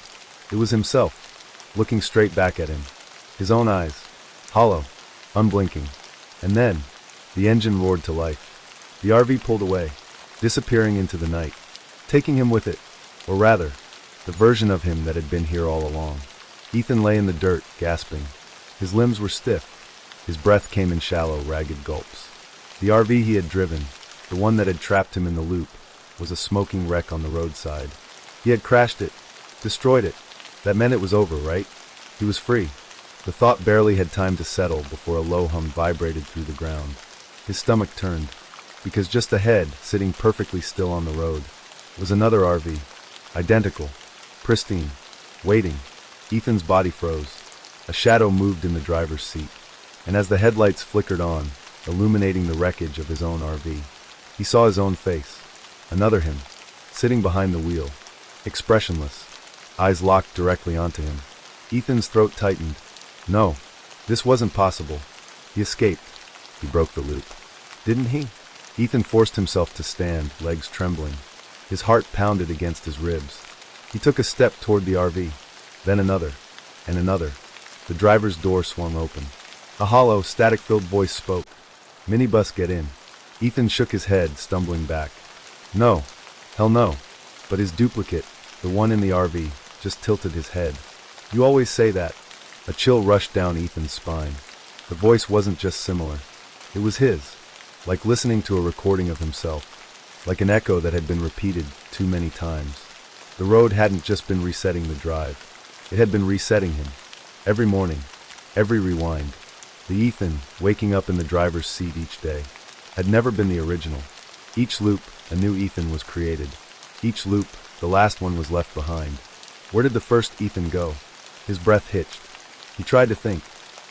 It was himself, looking straight back at him. His own eyes. Hollow. Unblinking. And then, the engine roared to life. The RV pulled away, disappearing into the night, taking him with it, or rather, the version of him that had been here all along. Ethan lay in the dirt, gasping. His limbs were stiff. His breath came in shallow, ragged gulps. The RV he had driven, the one that had trapped him in the loop, was a smoking wreck on the roadside. He had crashed it, destroyed it. That meant it was over, right? He was free. The thought barely had time to settle before a low hum vibrated through the ground. His stomach turned, because just ahead, sitting perfectly still on the road, was another RV. Identical. Pristine. Waiting. Ethan's body froze. A shadow moved in the driver's seat, and as the headlights flickered on, illuminating the wreckage of his own RV, he saw his own face. Another him, sitting behind the wheel, expressionless, eyes locked directly onto him. Ethan's throat tightened. No, this wasn't possible. He escaped. He broke the loop. Didn't he? Ethan forced himself to stand, legs trembling. His heart pounded against his ribs. He took a step toward the RV, then another, and another. The driver's door swung open. A hollow, static-filled voice spoke. "Minibus, get in." Ethan shook his head, stumbling back. No. Hell no. But his duplicate, the one in the RV, just tilted his head. "You always say that." A chill rushed down Ethan's spine. The voice wasn't just similar. It was his, like listening to a recording of himself, like an echo that had been repeated too many times. The road hadn't just been resetting the drive. It had been resetting him. Every morning, every rewind. The Ethan, waking up in the driver's seat each day, had never been the original. Each loop, a new Ethan was created. Each loop, the last one was left behind. Where did the first Ethan go? His breath hitched. He tried to think,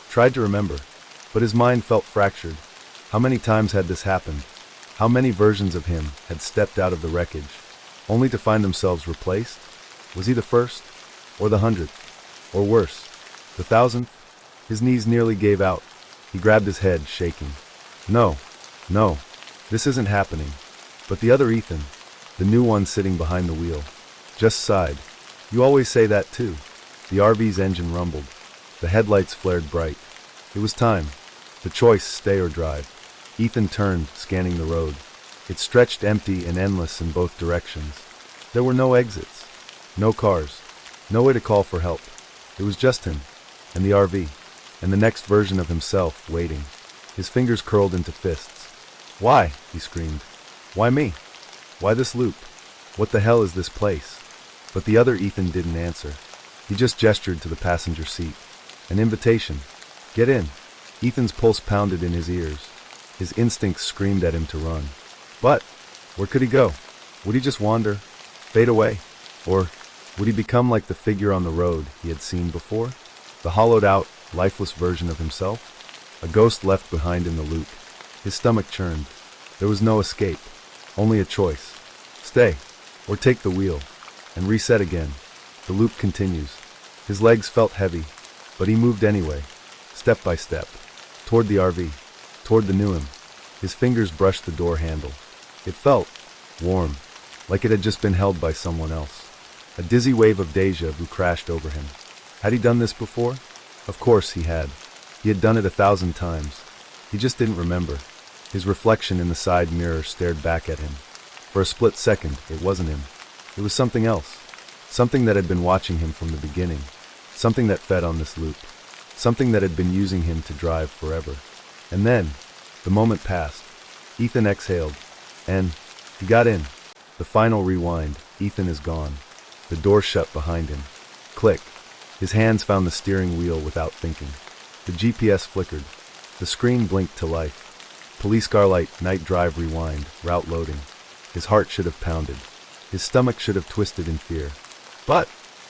tried to remember, but his mind felt fractured. How many times had this happened? How many versions of him had stepped out of the wreckage, only to find themselves replaced? Was he the first? Or the 100th? Or worse, the 1000th? His knees nearly gave out. He grabbed his head, shaking. No, this isn't happening. But the other Ethan, the new one sitting behind the wheel, just sighed. "You always say that too." The RV's engine rumbled. The headlights flared bright. It was time. The choice, stay or drive. Ethan turned, scanning the road. It stretched empty and endless in both directions. There were no exits, no cars, no way to call for help. It was just him, and the RV, and the next version of himself waiting. His fingers curled into fists. "Why?" he screamed. "Why me? Why this loop? What the hell is this place?" But the other Ethan didn't answer. He just gestured to the passenger seat. An invitation. Get in. Ethan's pulse pounded in his ears. His instincts screamed at him to run. But where could he go? Would he just wander, fade away? Or would he become like the figure on the road he had seen before? The hollowed-out, lifeless version of himself? A ghost left behind in the loop. His stomach churned. There was no escape. Only a choice. Stay, or take the wheel, and reset again. The loop continues. His legs felt heavy, but he moved anyway, step by step, toward the RV, toward the new him. His fingers brushed the door handle. It felt warm, like it had just been held by someone else. A dizzy wave of deja vu crashed over him. Had he done this before? Of course he had. He had done it 1,000 times. He just didn't remember. His reflection in the side mirror stared back at him. For a split second, it wasn't him. It was something else. Something that had been watching him from the beginning. Something that fed on this loop. Something that had been using him to drive forever. And then, the moment passed. Ethan exhaled. And he got in. The final rewind. Ethan is gone. The door shut behind him. Click. His hands found the steering wheel without thinking. The GPS flickered. The screen blinked to life. Police car light, night drive rewind, route loading. His heart should have pounded. His stomach should have twisted in fear. But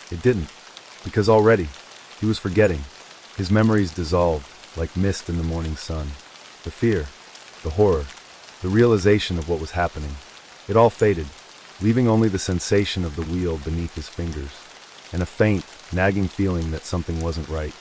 it didn't, because already he was forgetting. His memories dissolved like mist in the morning sun. The fear, the horror, the realization of what was happening. It all faded, leaving only the sensation of the wheel beneath his fingers, and a faint, nagging feeling that something wasn't right.